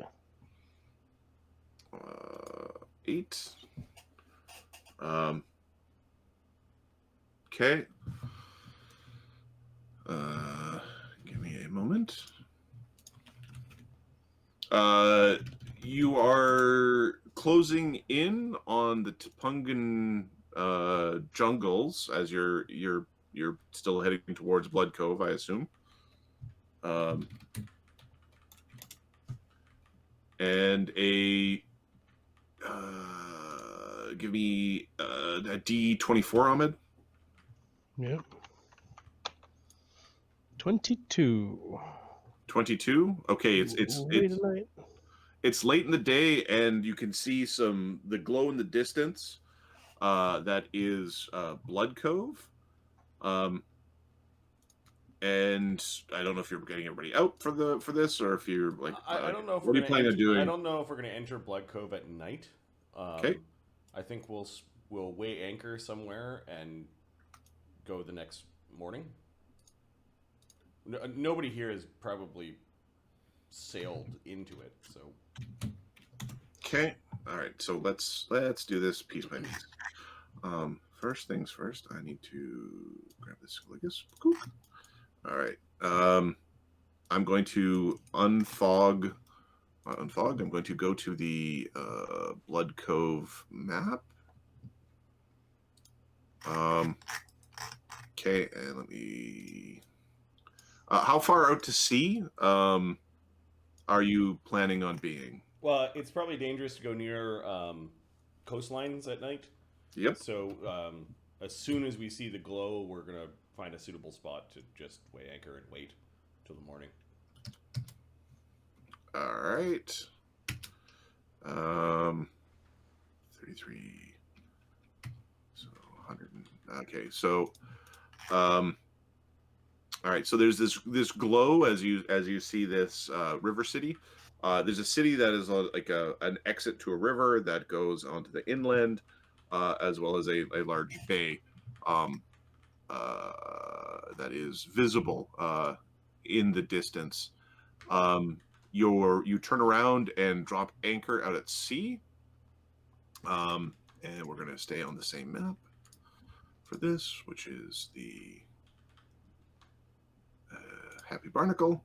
8. Okay. Give me a moment. You are closing in on the Tupungan jungles as you're still heading towards Bloodcove, I assume. And give me a D24, Ahmed. Yep. 22. 22. Okay, it's late in the day, and you can see the glow in the distance. That is Bloodcove. And I don't know if you're getting everybody out for this, or if you're like. I don't know if what are you planning on doing? I don't know if we're going to enter Bloodcove at night. Okay. I think we'll weigh anchor somewhere and go the next morning. Nobody here has probably sailed into it, so. Okay. All right. So let's do this piece by piece. First things first. I need to grab this Squibs. All right. I'm going to unfog. I'm going to go to the Bloodcove map. Okay, and let me. How far out to sea are you planning on being? Well, it's probably dangerous to go near coastlines at night. Yep. So as soon as we see the glow, we're gonna find a suitable spot to just weigh anchor and wait till the morning. All right. 33. So 100. Okay. So, all right. So there's this glow as you see this river city. There's a city that is like an exit to a river that goes onto the inland, as well as a large bay that is visible in the distance. You turn around and drop anchor out at sea, and we're going to stay on the same map. for this, which is the Happy Barnacle.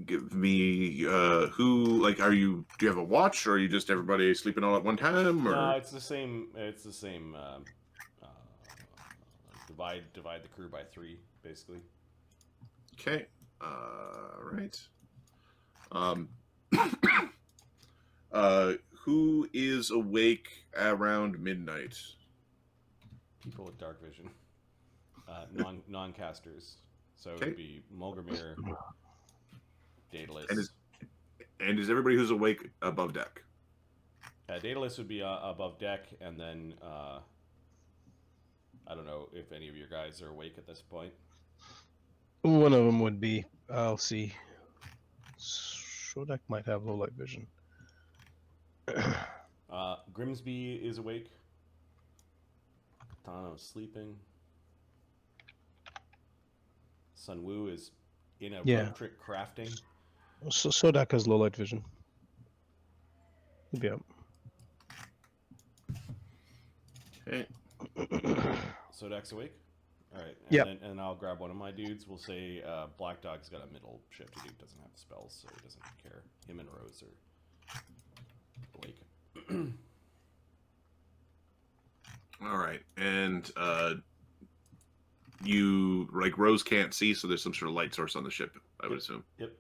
Give me who like are you? Do you have a watch, or are you just everybody sleeping all at one time? Or No, it's the same. It's the same. Divide the crew by 3, basically. okay, right. Who is awake around midnight? People with dark vision. Non-casters. So it Okay. would be Molgromere, Daedalus. And is everybody who's awake above deck? Daedalus would be above deck, and then I don't know if any of your guys are awake at this point. One of them would be. I'll see. Sodak might have low light vision. Grimsby is awake. Katana is sleeping. Sun Wu is in a rope trick crafting. So Sodak has low light vision. He'll be up. Okay. Sodak's awake? Alright. Yep. And I'll grab one of my dudes. We'll say Black Dog's got a middle shift to do. Doesn't have spells, so he doesn't care. Him and Rose are awake. All right, and you like Rose can't see, so there's some sort of light source on the ship, I would assume. Yep.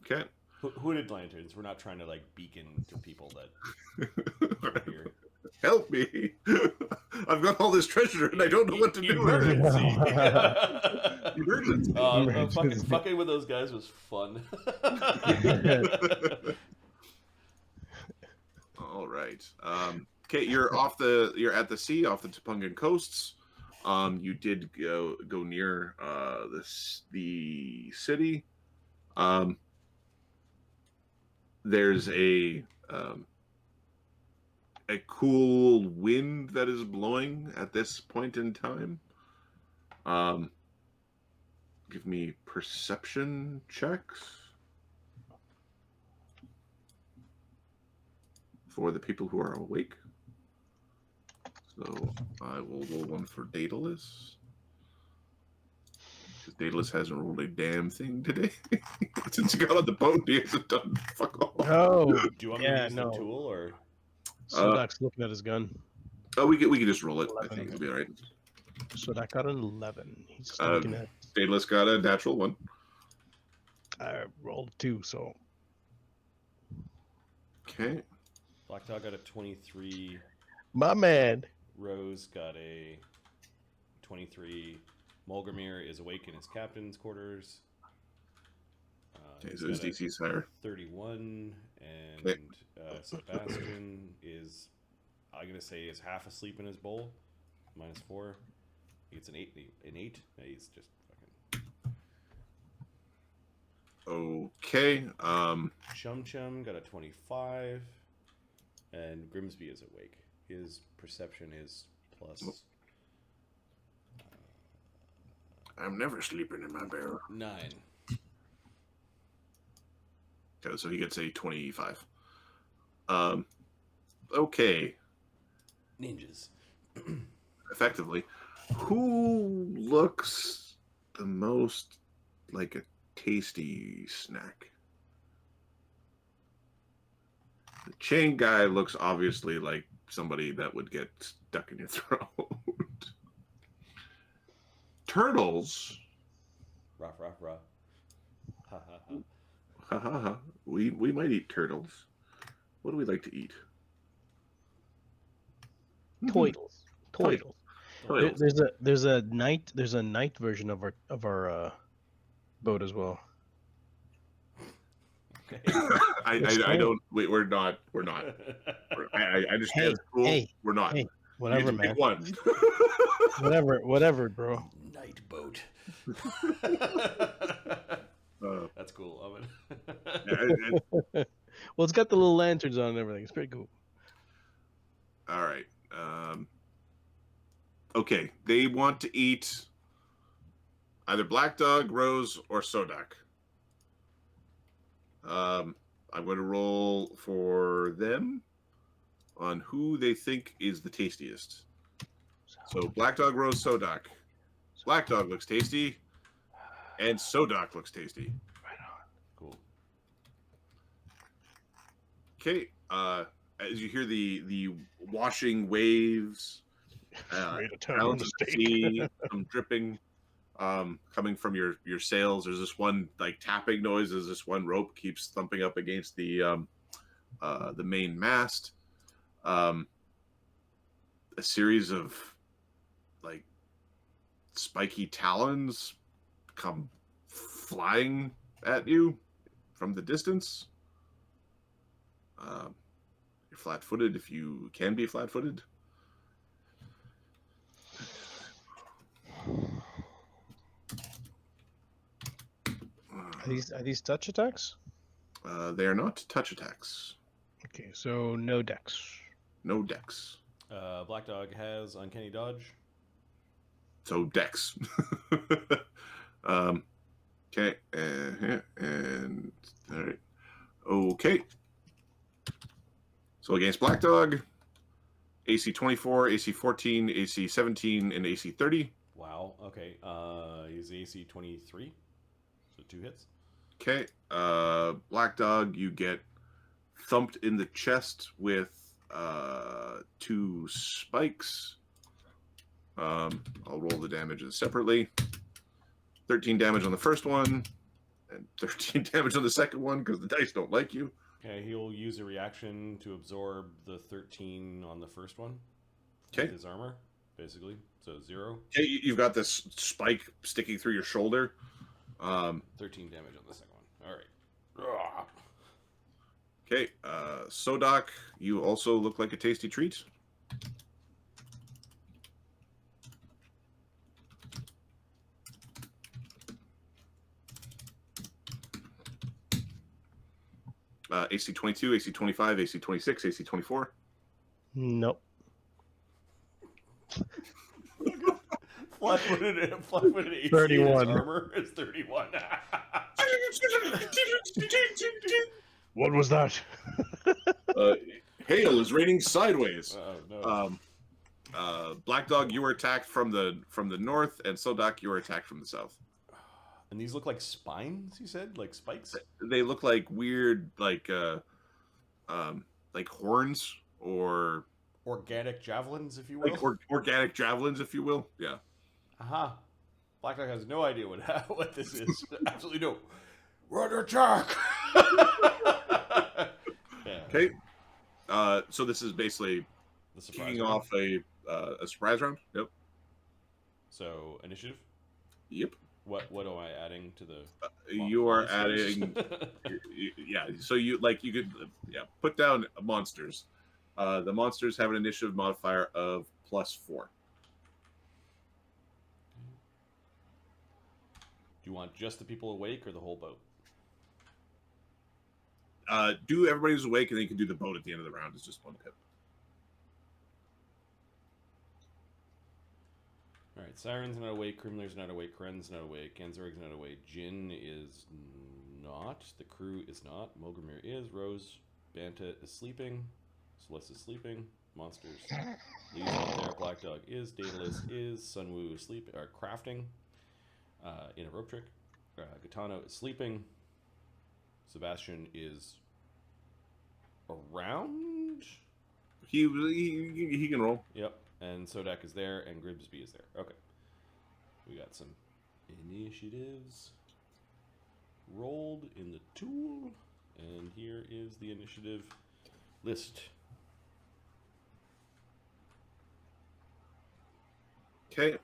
Okay. Hooded lanterns. We're not trying to like beacon to people that are here. Help me! I've got all this treasure and I don't know what to do. Emergency. Fucking with those guys was fun. All right. Okay, you're at the sea, off the Tupungan coasts. You did go near the city. There's a cool wind that is blowing at this point in time. Give me perception checks for the people who are awake. So I will roll one for Daedalus. Because Daedalus hasn't rolled a damn thing today. Since he got on the boat, he hasn't done fuck all. Oh, Do you want me to use the tool or? Sodak's looking at his gun. Oh, we can just roll it. 11. I think it'll be all right. Sodak got an 11. He's just looking at. Daedalus got a natural 1. I rolled 2, so. Okay. Black Dog got a 23. My man. Rose got a 23. Molgromere is awake in his captain's quarters. Okay, so his DC is higher. 31, and Okay. Sebastian is, I'm gonna say, is half asleep in his bowl, -4. He gets an 8. Yeah, he's just fucking. Okay. Chum Chum got a 25, and Grimsby is awake. His perception is plus. I'm never sleeping in my barrel. 9. Okay, so he gets a 25. Okay. Ninjas. Effectively. Who looks the most like a tasty snack? The chain guy looks obviously like somebody that would get stuck in your throat. Turtles. Ruff, ruff, ruff. Ha ha ha. Ha ha ha. We might eat turtles. What do we like to eat? Toidles. Toidles. There's a night version of our boat as well. Okay. I don't. Wait, we're not. I understand. Hey, it's cool. hey, we're not. Hey, whatever, You get to man. pick one. Whatever, bro. Night boat. That's cool. Well, it's got the little lanterns on and everything. It's pretty cool. All right. Okay, they want to eat either Black Dog, Rose, or Sodak. I'm going to roll for them on who they think is the tastiest. So Black Dog Rose Sodak. Black Dog looks tasty, and Sodak looks tasty. Cool. Okay. As you hear the washing waves, Made a sounds terrible of the mistake. sea, some dripping, coming from your sails. There's this one like tapping noise as this one rope keeps thumping up against the main mast. A series of like spiky talons come flying at you from the distance. You're flat-footed if you can be flat-footed. Are these touch attacks? They are not touch attacks. Okay, so no dex. No dex. Black Dog has Uncanny Dodge. So dex. Okay. And all right. Okay. So against Black Dog, AC 24, AC 14, AC 17, and AC 30. Wow. Okay. He's AC 23. So 2 hits. Okay. Black Dog, you get thumped in the chest with 2 spikes. I'll roll the damages separately. 13 damage on the first one, and 13 damage on the second one because the dice don't like you. Okay, he'll use a reaction to absorb the 13 on the first one. Okay. With his armor, basically. So 0. Okay, you've got this spike sticking through your shoulder. 13 damage on the second one. All right. Okay, Sodak, you also look like a tasty treat. AC 22, AC 25, AC 26, AC 24. Nope. Flat-footed AC 31. armor is 31. What was that? Hail is raining sideways. Oh no. Black Dog, you were attacked from the north, and Sodak, you were attacked from the south. And these look like spines, you said? Like spikes? They look like weird, like horns or Organic javelins, if you will. like organic javelins, if you will. Yeah. Aha. Black Dog has no idea what this is. Absolutely no. We're under attack! Yeah. Okay. So this is basically The surprise kicking round. off a surprise round. Yep. So, initiative? Yep. What am I adding to the... You are monsters? adding, yeah. So you could put down monsters. The monsters have an initiative modifier of +4. Do you want just the people awake or the whole boat? Do everybody who's awake, and then you can do the boat at the end of the round. It's just 1 pip. Alright, Siren's not awake, Krimler's not awake, Kren's not awake, Ganzorig's not awake, Jin is not, the crew is not, Molgromere is, Rose, Banta is sleeping, Celeste is sleeping, Monsters, Lee's not there, Black Dog is, Daedalus is, Sunwoo is crafting, in a rope trick, Gitano is sleeping, Sebastian is around? He can roll. Yep. And Sodak is there, and Grimsby is there. Okay. We got some initiatives rolled in the tool, and here is the initiative list. Okay.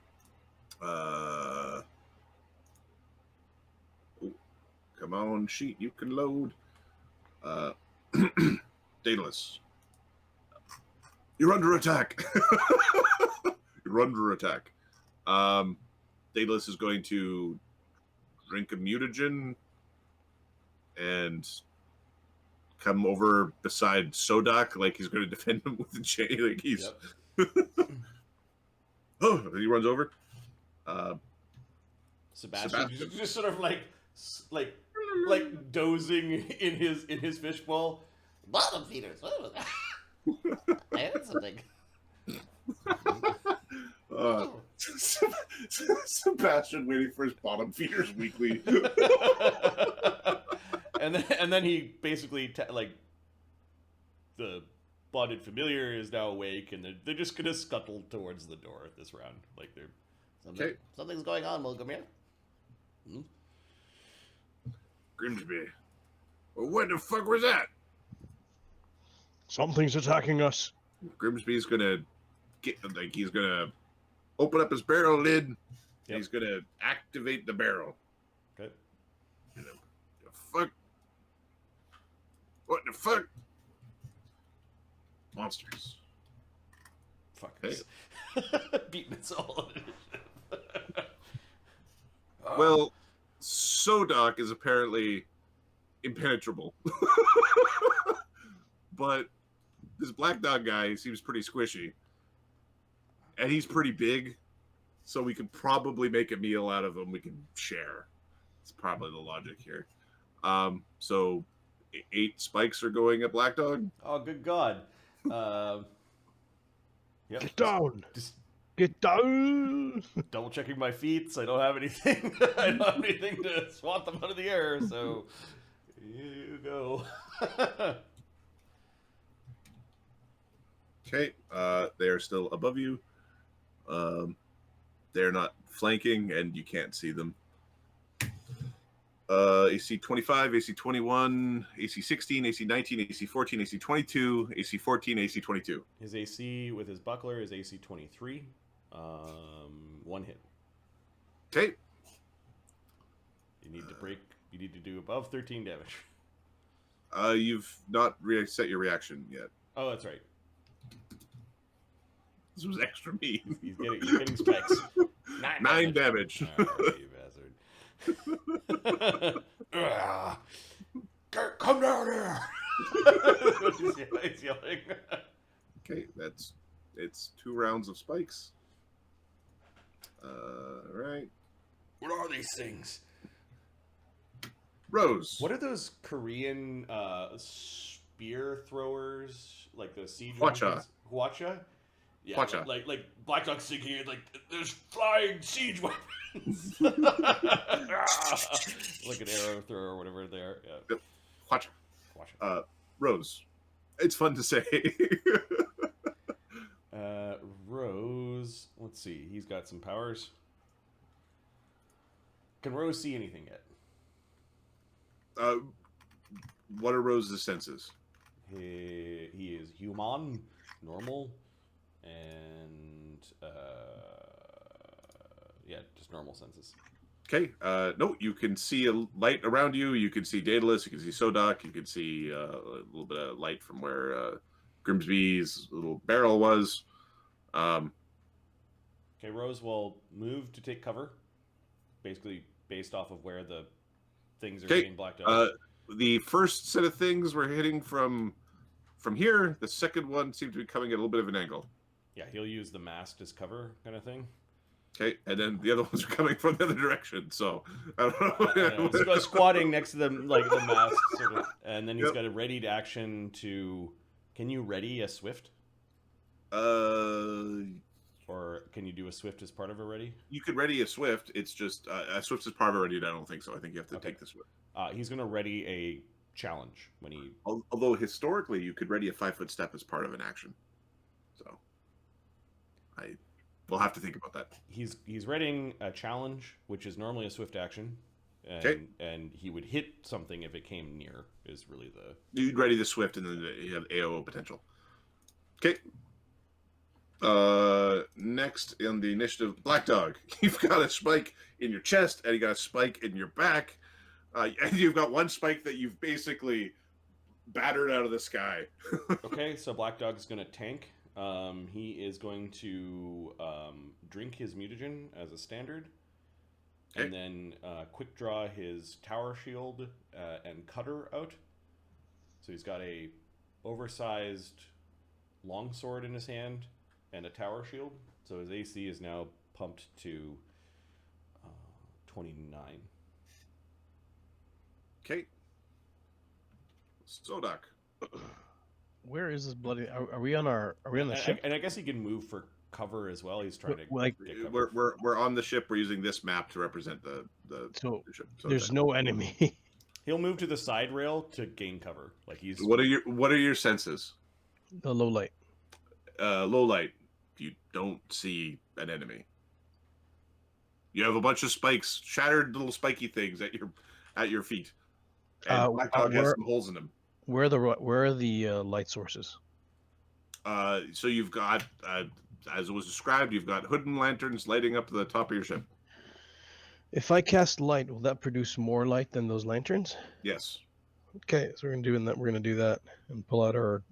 Come on, sheet, you can load. Daedalus. You're under attack. You're under attack. Daedalus is going to drink a mutagen and come over beside Sodak like he's going to defend him with the chain. Like he's. Yep. Oh, he runs over. Sebastian just sort of like dozing in his fishbowl. Bottom feeders. What was that? I heard something. Sebastian waiting for his bottom feeders weekly. and then he basically the bonded familiar is now awake, and they're just gonna scuttle towards the door this round. Like they're Something's going on, Molgromere. Grimsby. Well, what the fuck was that? Something's attacking us. Grimsby's gonna he's gonna open up his barrel lid. And Yep. he's gonna activate the barrel. okay. The fuck? What the fuck? Monsters. Fuck Hey. this. Beating us all. Well, Sodak is apparently impenetrable. But this black dog guy seems pretty squishy. And he's pretty big. So we could probably make a meal out of him. We can share. It's probably the logic here. So 8 spikes are going at black dog. Oh, good God. Yep. Get down. Just Get down. double checking my feet. So I don't have anything. I don't have anything to swat them out of the air. So you go. Okay. They are still above you. They're not flanking, and you can't see them. AC 25, AC 21, AC 16, AC 19, AC 14, AC 22, AC 14, AC 22. His AC with his buckler is AC 23. 1 hit. Okay. You need to break. You need to do above 13 damage. You've not set your reaction yet. Oh, that's right. This was extra mean. He's getting spikes. 9 damage. All right, you bastard. Come down here! He's yelling. Okay, it's 2 rounds of spikes. Right. What are these things? Rose. What are those Korean spear throwers? Like the siege Hwacha. weapons? Hwacha? Yeah, Hwacha. like Black Dog thinking here, like there's flying siege weapons. Like an arrow thrower or whatever they are. Yeah. Watch. Hwacha. Rose. It's fun to say. Rose. Let's see. He's got some powers. Can Rose see anything yet? What are Rose's senses? He is human, normal, and yeah, just normal senses. Okay. No, you can see a light around you. You can see Daedalus. You can see Sodak. You can see a little bit of light from where Grimsby's little barrel was. Okay, Rose will move to take cover, basically based off of where the things are being blacked out. The first set of things were hitting from here. The second one seemed to be coming at a little bit of an angle. Yeah, he'll use the mast as cover, kind of thing. Okay, and then the other ones are coming from the other direction. So I don't know. So squatting next to them, like the mast, sort of, and then he's got a readied action to. Can you ready a swift? Or can you do a swift as part of a ready? You could ready a swift. It's just a swift is part of a ready. I don't think so. I think you have to take the swift. He's going to ready a challenge when he. Although historically, you could ready a 5-foot step as part of an action. So, we'll have to think about that. He's readying a challenge, which is normally a swift action, and and he would hit something if it came near. Is really the. You'd ready the swift, and then you have AOO potential. Okay. Next in the initiative, Black Dog. You've got a spike in your chest, and you got a spike in your back, and you've got one spike that you've basically battered out of the sky. Okay, so Black Dog is going to tank. He is going to drink his mutagen as a standard, and then quick draw his tower shield and cutter out. So he's got a oversized longsword in his hand and a tower shield. So his AC is now pumped to 29. Okay. Sodak. Where is this bloody? Are we on our? Are we on the ship? And I guess he can move for cover as well. He's trying to Like, get cover. We're on the ship. We're using this map to represent the So ship. there's no enemy. He'll move to the side rail to gain cover. Like he's. What are your senses? The low light. Low light. You don't see an enemy. You have a bunch of spikes, shattered little spiky things at your feet, and Black Dog has some holes in them. Where are the light sources? So you've got, as it was described, you've got hidden lanterns lighting up the top of your ship. If I cast light, will that produce more light than those lanterns? Yes. Okay, so we're gonna do that and pull out our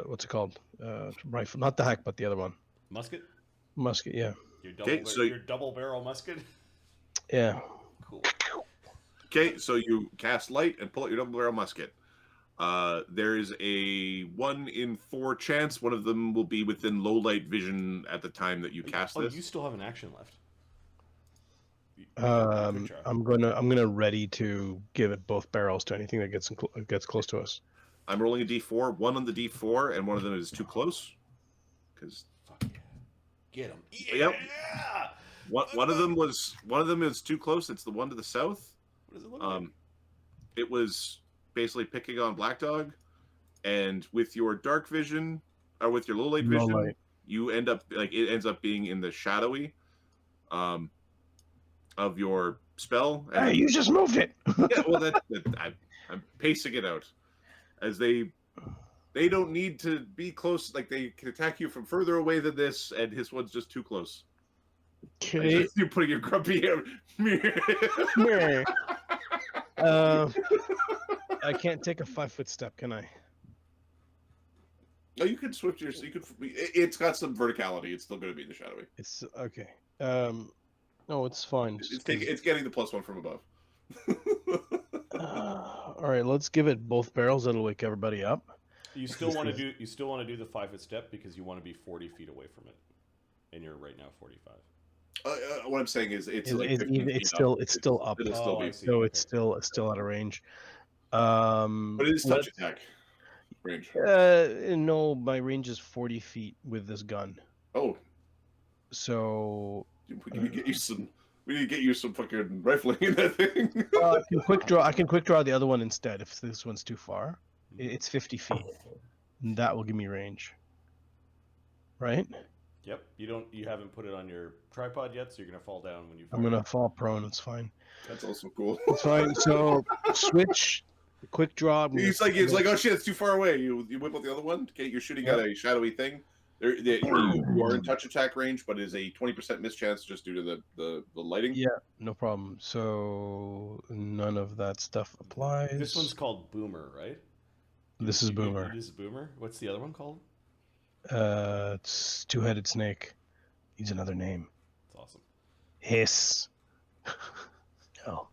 what's it called? Rifle, not the hack, but the other one. Musket. Yeah. Your double barrel musket. Yeah. Cool. Okay, so you cast light and pull out your double barrel musket. There is a 1 in 4 chance one of them will be within low light vision at the time that you cast this. You still have an action left. I'm gonna ready to give it both barrels to anything that gets close to us. I'm rolling a d4. 1 on the d4, and one of them is too close. Because get him. Yep. One of them is too close. It's the one to the south. What does it look like? It was basically picking on Black Dog, and with your dark vision or with your low light vision, you end up it ends up being in the shadowy of your spell. Hey, you just moved it. Yeah, well, I'm pacing it out, as they don't need to be close. Like, they can attack you from further away than this, and his one's just too close. Okay. You're putting your grumpy hair. I can't take a 5-foot step, can I? No, you can switch your. You could. It's got some verticality. It's still going to be in the shadowy. It's okay. No, it's fine. It's getting the +1 from above. All right, let's give it both barrels. That'll wake everybody up. You still want to do the 5-foot step because you want to be 40 feet away from it, and you're right now 45. What I'm saying is, it's like it's still up. It'll still be. So it's still out of range. But it is touch attack range. No, my range is 40 feet with this gun. Oh, so we need to get you some fucking rifling in that thing. I can quick draw the other one instead if this one's too far. It's 50 feet. That will give me range. Right? Yep. You haven't put it on your tripod yet, so you're gonna fall down when you. I'm gonna fall prone. It's fine. That's also cool. It's fine. So switch, quick draw. He's like, oh shit, it's too far away. You whip out the other one. Okay, you're shooting at a shadowy thing. You are in touch attack range, but it is a 20% miss chance just due to the lighting. Yeah, no problem. So none of that stuff applies. This one's called Boomer, right? This is Boomer. This is Boomer. What's the other one called? It's two-headed snake. Needs another name. It's awesome. Hiss. Oh.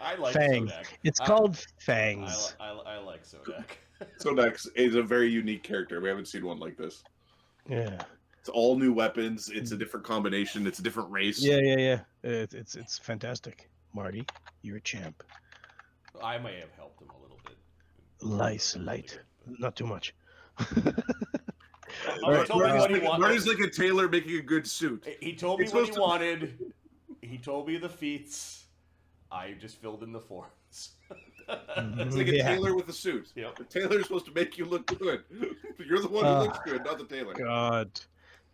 I like Fangs. Sodak. It's called Fangs. I like Sodak. Sodak is a very unique character. We haven't seen one like this. Yeah. It's all new weapons. It's a different combination. It's a different race. Yeah. It's fantastic. Marty, you're a champ. I may have helped him a little bit. Light. Not too much. Marty's like a tailor making a good suit. He told me what he wanted. He told me the feats. I just filled in the forms. It's like a tailor with a suit. Yep. The tailor's supposed to make you look good. You're the one who looks good, not the tailor. God.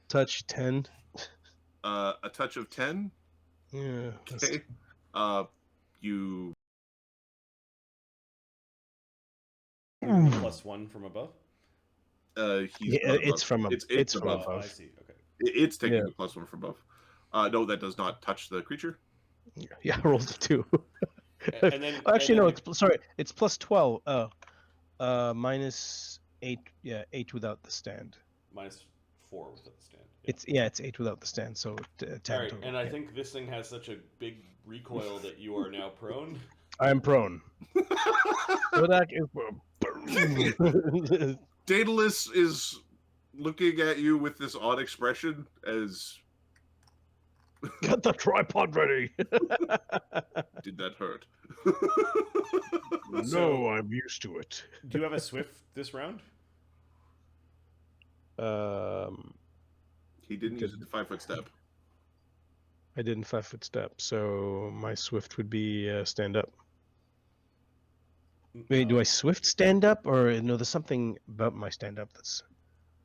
Touch 10. A touch of 10? Yeah. Okay. You... +1 from above? It's from above. It's from above. Oh, I see. Okay. It's taking the +1 from above. No, that does not touch the creature. Yeah, I rolled a 2. And then, actually, no. It's plus 12. Minus 8. Yeah, 8 without the stand. -4 without the stand. Yeah. It's 8 without the stand. So 10 All right, total. and I think this thing has such a big recoil that you are now prone. I'm prone. Sodak is. Daedalus is looking at you with this odd expression as Get the tripod ready. Did that hurt? No, So- I'm used to it. Do you have a swift this round? He didn't use the 5-foot step. I didn't 5-foot step, so my swift would be stand up. Wait, do I swift stand up, or no? There's something about my stand up that's.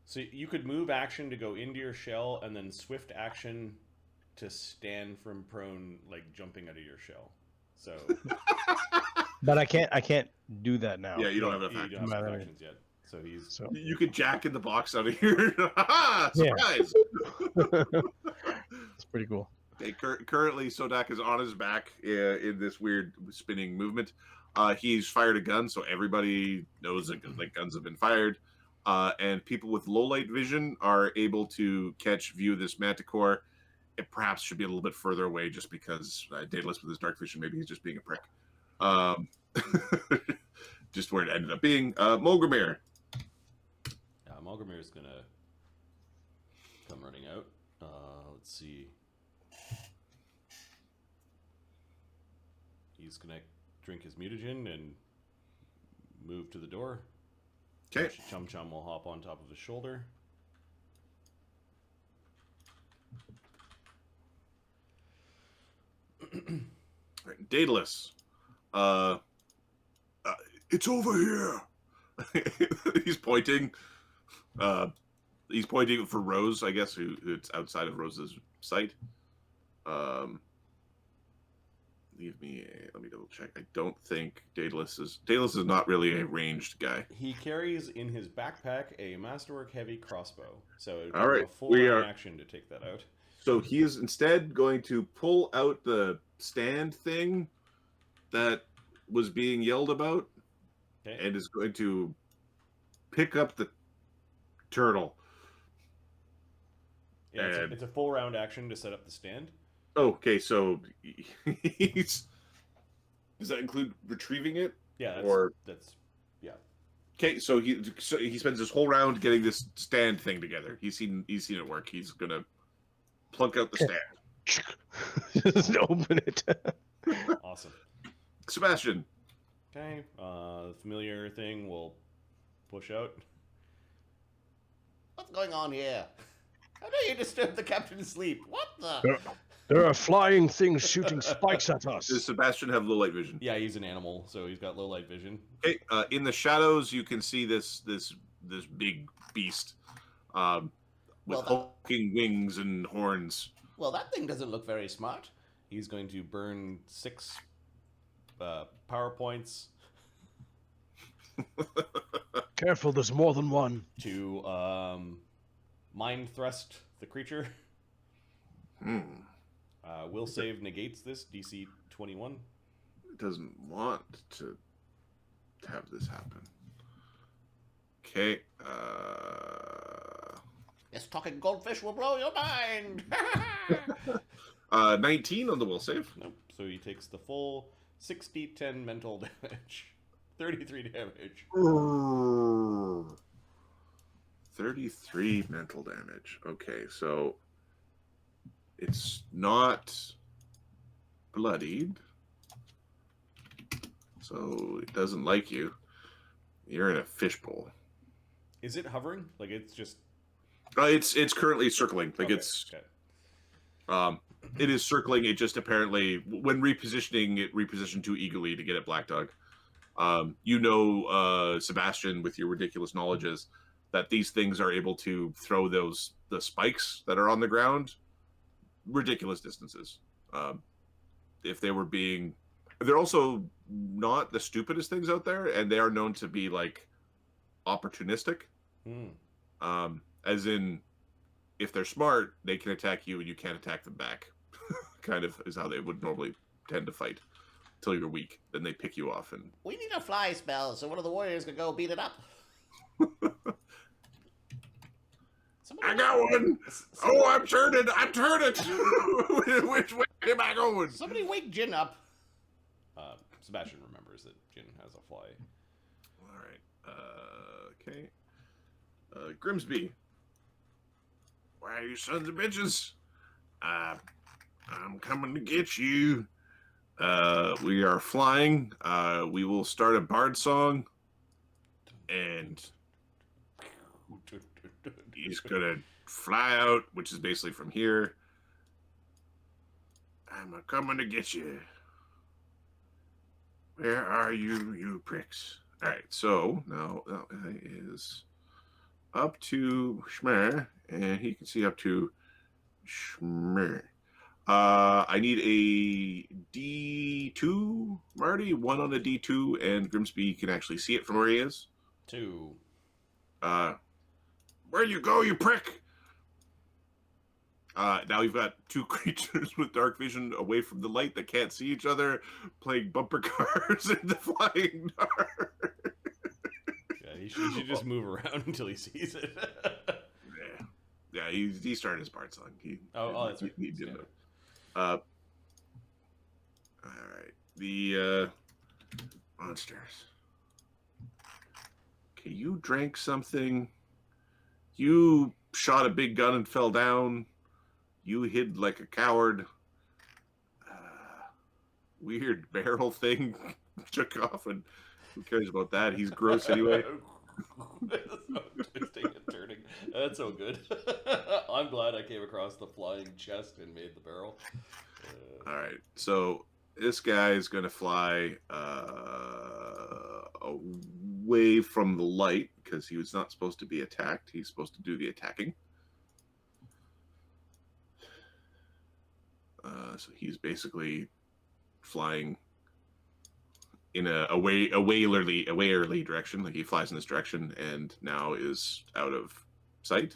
So you could move action to go into your shell, and then swift action to stand from prone, like jumping out of your shell. So But I can't do that now. Yeah, you don't have enough you action. don't have Matter. actions yet. So he's So You could jack in the box out of here. Ha! Yeah. Surprise! it's pretty cool. Okay, currently, Sodak is on his back in this weird spinning movement. He's fired a gun, so everybody knows that guns have been fired. And people with low light vision are able to catch view of this manticore. It perhaps should be a little bit further away, just because Daedalus with his dark vision, maybe he's just being a prick. Just where it ended up being. Molgromere. Molgromere is gonna come running out. Let's see. He's gonna drink his mutagen and move to the door. Okay. Chum Chum will hop on top of his shoulder. Daedalus. It's over here. He's pointing. He's pointing for Rose, I guess, who's outside of Rose's sight. Let me double check. I don't think Daedalus is not really a ranged guy. He carries in his backpack a masterwork heavy crossbow, so it would All right, a full we round are- action to take that out. So he is instead going to pull out the stand thing that was being yelled about, Okay. and is going to pick up the turtle. Yeah, and- it's a full round action to set up the stand. Okay, so he's. Does that include retrieving it? Yeah, that's yeah. Okay, so he spends his whole round getting this stand thing together. He's seen it work. He's gonna plunk out the stand. Just open it. Awesome. Sebastian. Okay, the familiar thing will push out. What's going on here? How dare you disturb the captain's sleep? What the? There are flying things shooting spikes at us. Does Sebastian have low light vision? Yeah, he's an animal, so he's got low light vision. Okay, in the shadows you can see this big beast, with Well, that- hulking wings and horns. Well, that thing doesn't look very smart. He's going to burn 6 power points Careful, there's more than one. to mind thrust the creature. Hmm. Will save negates this, DC 21. Doesn't want to have this happen. Okay. This talking goldfish will blow your mind. 19 on the will save. Nope, so he takes the full 60-10 mental damage. 33 damage. 33 mental damage. Okay, so it's not bloodied. So it doesn't like you. You're in a fishbowl. Is it hovering? Like it's just... It's currently circling. Like Okay, it's okay. it is circling. It just apparently when repositioning it repositioned too eagerly to get at Black Dog. Sebastian, with your ridiculous knowledges, that these things are able to throw the spikes that are on the ground ridiculous distances. If they were being, they're also not the stupidest things out there, and they are known to be like opportunistic. As in, if they're smart, they can attack you and you can't attack them back. Kind of is how they would normally tend to fight. Till you're weak, then they pick you off and... We need a fly spell so one of the warriors can go beat it up. I got one! Oh, I'm turning! I'm turning! Which way am I going? Somebody wake Jin up. Sebastian remembers that Jin has a fly. Alright, okay. Grimsby. Why are you sons of bitches? I'm coming to get you. We are flying. We will start a bard song, and he's gonna fly out, which is basically from here. I'm coming to get you. Where are you, you pricks? All right, so now that is up to Schmer, and he can see up to Schmer. I need a D2, Marty. 1 on a D2, and Grimsby can actually see it from where he is. 2. Where you go, you prick? Now you've got 2 creatures with dark vision away from the light that can't see each other, playing bumper cars in the flying dark. Yeah, he should just move around until he sees it. Yeah, he started his part song. That's right. He did it. All right, the monsters. Okay, you drank something. You shot a big gun and fell down. You hid like a coward. Weird barrel thing took off, and who cares about that? He's gross anyway. So twisting and turning. That's so good. I'm glad I came across the flying chest and made the barrel. All right, so this guy is going to fly away from the light because he was not supposed to be attacked. He's supposed to do the attacking. So he's basically flying in a wayerly direction. Like he flies in this direction and now is out of sight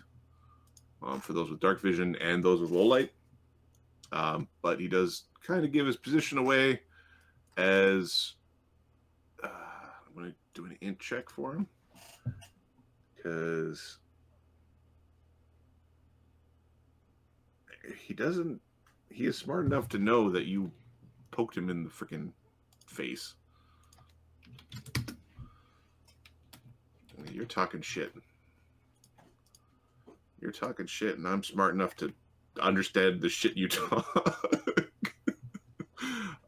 for those with dark vision and those with low light. But he does kind of give his position away as I'm going to do an int check for him because he is smart enough to know that you poked him in the freaking face. You're talking shit. You're talking shit, and I'm smart enough to understand the shit you talk.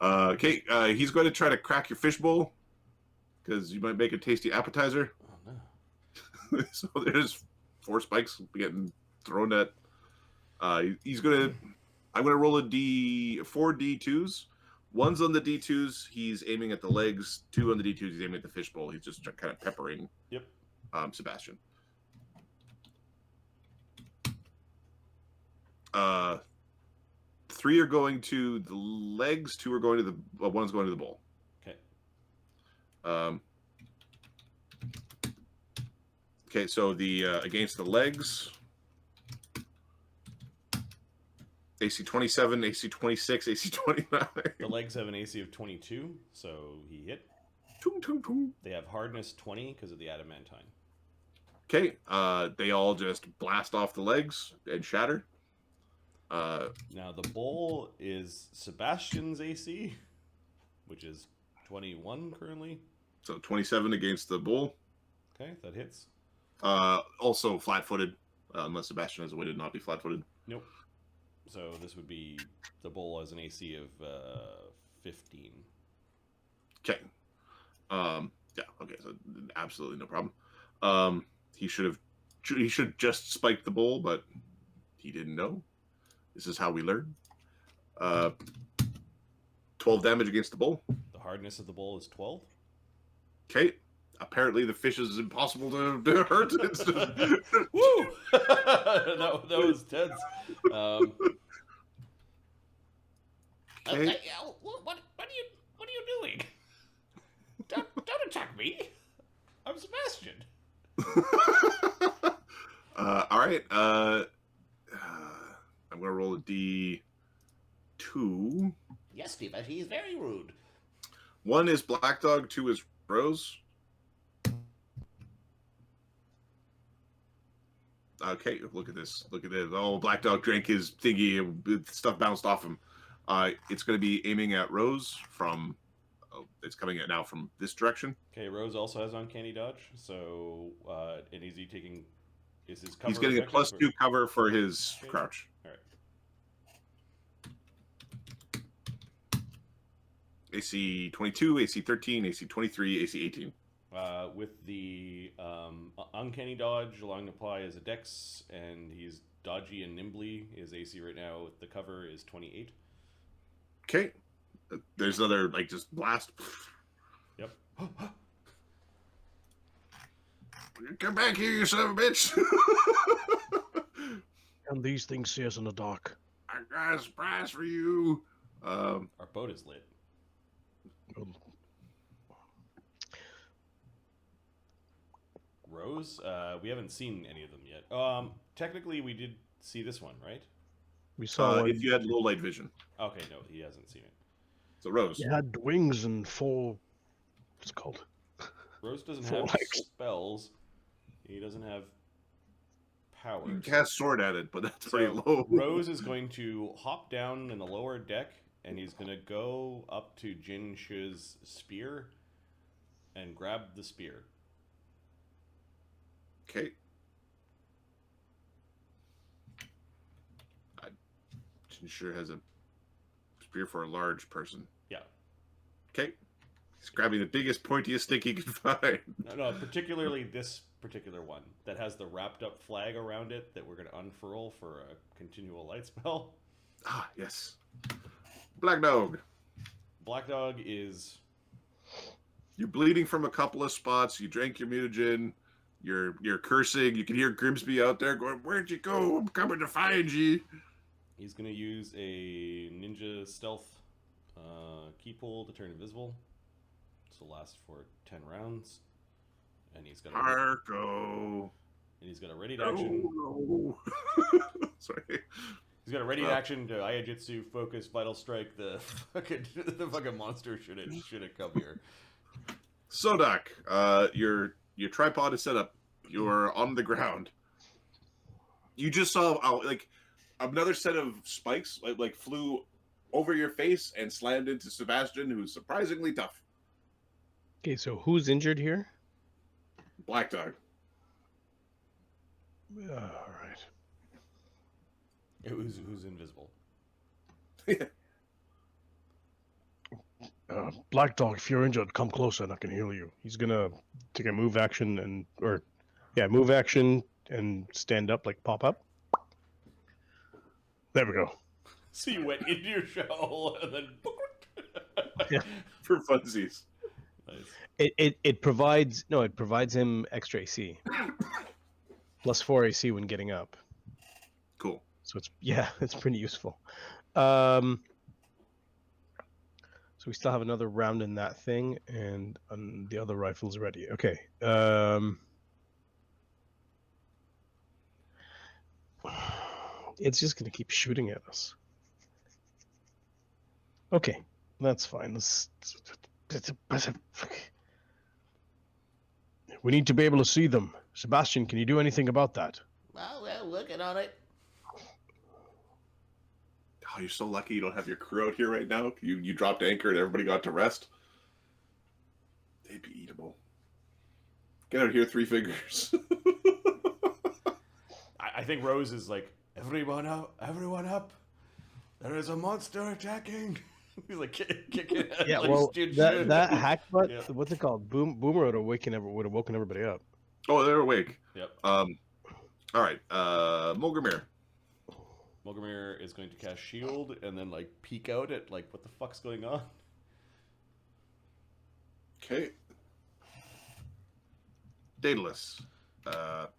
Okay, he's going to try to crack your fishbowl because you might make a tasty appetizer. Oh no! So there's 4 spikes getting thrown at. He's gonna. I'm gonna roll a four D2s. 1's on the D2s. He's aiming at the legs. 2 on the D2s. He's aiming at the fishbowl. He's just kind of peppering. Yep. Sebastian. 3 are going to the legs. 2 are going to the. 1's going to the bowl. Okay. Okay. So the against the legs. AC 27, AC 26, AC 29. The legs have an AC of 22, so he hit. Tung, tung, tung. They have hardness 20 because of the adamantine. Okay, they all just blast off the legs and shatter. Now the bowl is Sebastian's AC, which is 21 currently. So 27 against the bull. Okay, that hits. Also flat-footed, unless Sebastian has a way to not be flat-footed. Nope. So this would be the bull has an AC of 15. Okay. Yeah. Okay. So absolutely no problem. He should just spike the bull, but he didn't know. This is how we learn. 12 damage against the bull. The hardness of the bull is 12. Okay. Apparently the fish is impossible to hurt. Woo! that was tense. Okay. What are you doing? Don't attack me. I'm Sebastian. All right. I'm gonna roll a D2. Yes, Steve, he's very rude. 1 is Black Dog, 2 is Rose. Okay, look at this. Look at this. Oh, Black Dog drank his thingy. Stuff bounced off him. It's going to be aiming at Rose from. Oh, it's coming at now from this direction. Okay, Rose also has uncanny dodge. So, and is he taking? Is his cover? He's getting a +2 cover for his crouch. All right. AC 22, AC 13, AC 23, AC 18. With the uncanny dodge, allowing to apply as a dex, and he's dodgy and nimbly. His AC right now with the cover is 28. Okay. There's another, like, just blast. Yep. Come back here, you son of a bitch. And these things see us in the dark. I got a surprise for you. Our boat is lit. Rose? We haven't seen any of them yet. Technically, we did see this one, right? We saw one. If you had low light vision. Okay, no, he hasn't seen it. So Rose. It had wings and four. What's it called? Rose doesn't Four have legs. spells. He doesn't have powers. You can cast sword at it, but that's pretty So, low. Rose is going to hop down in the lower deck, and he's going to go up to Jin Shi's spear and grab the spear. Okay. Jin sure has a spear for a large person. Yeah. Okay. He's grabbing the biggest, pointiest stick he can find. No, particularly this particular one that has the wrapped up flag around it that we're going to unfurl for a continual light spell. Ah, yes. Black Dog. Black Dog is... You're bleeding from a couple of spots. You drank your mutagen. You're cursing. You can hear Grimsby out there going, "Where'd you go? I'm coming to find you." He's going to use a ninja stealth key pull to turn invisible. This will last for 10 rounds. And he's got a... Harko. And he's got a ready action. No. Sorry. He's got a ready action to Ayajitsu, focus, vital strike. The fucking monster should have come here. Sodak, your tripod is set up. You're on the ground. You just saw like another set of spikes like flew over your face and slammed into Sebastian, who's surprisingly tough. Okay, so who's injured here? Black Dog. All right. Who's invisible? Black Dog, if you're injured, come closer and I can heal you. He's gonna take a move action move action and stand up, like pop up. There we go. So you went into your shell and then... Yeah. For funsies. Nice. It provides him extra AC. Plus 4 AC when getting up. Cool. So it's pretty useful. So we still have another round in that thing, and the other rifle's ready. Okay. It's just going to keep shooting at us. Okay, that's fine. We need to be able to see them. Sebastian, can you do anything about that? Well, we're working on it. Oh, you're so lucky you don't have your crew out here right now. You dropped anchor and everybody got to rest. They'd be eatable. Get out here, Three Fingers. I think Rose is like, everyone up. There is a monster attacking. He's like kicking at Yeah, like, well, shit. that hack butt, Yeah. what's it called? Boomer would have woken everybody up. Oh, they're awake. Yep. All right. Molgromere. Molgromere is going to cast shield and then like peek out at like what the fuck's going on. Okay. Daedalus. Let's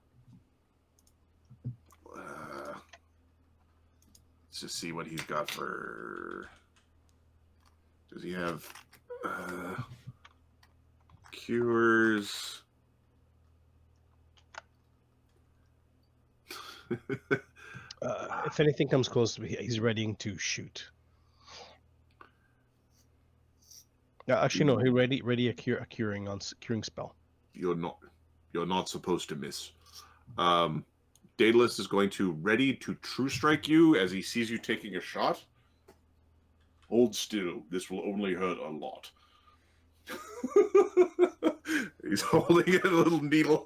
just see what he's got for... Does he have cures? If anything comes close, he's readying to shoot. No, actually, no. He ready a curing spell. You're not supposed to miss. Daedalus is going to ready to true strike you as he sees you taking a shot. Hold still. This will only hurt a lot. He's holding a little needle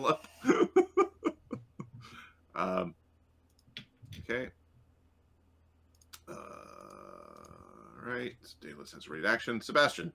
up. Okay. All right. Daedalus has raid action. Sebastian.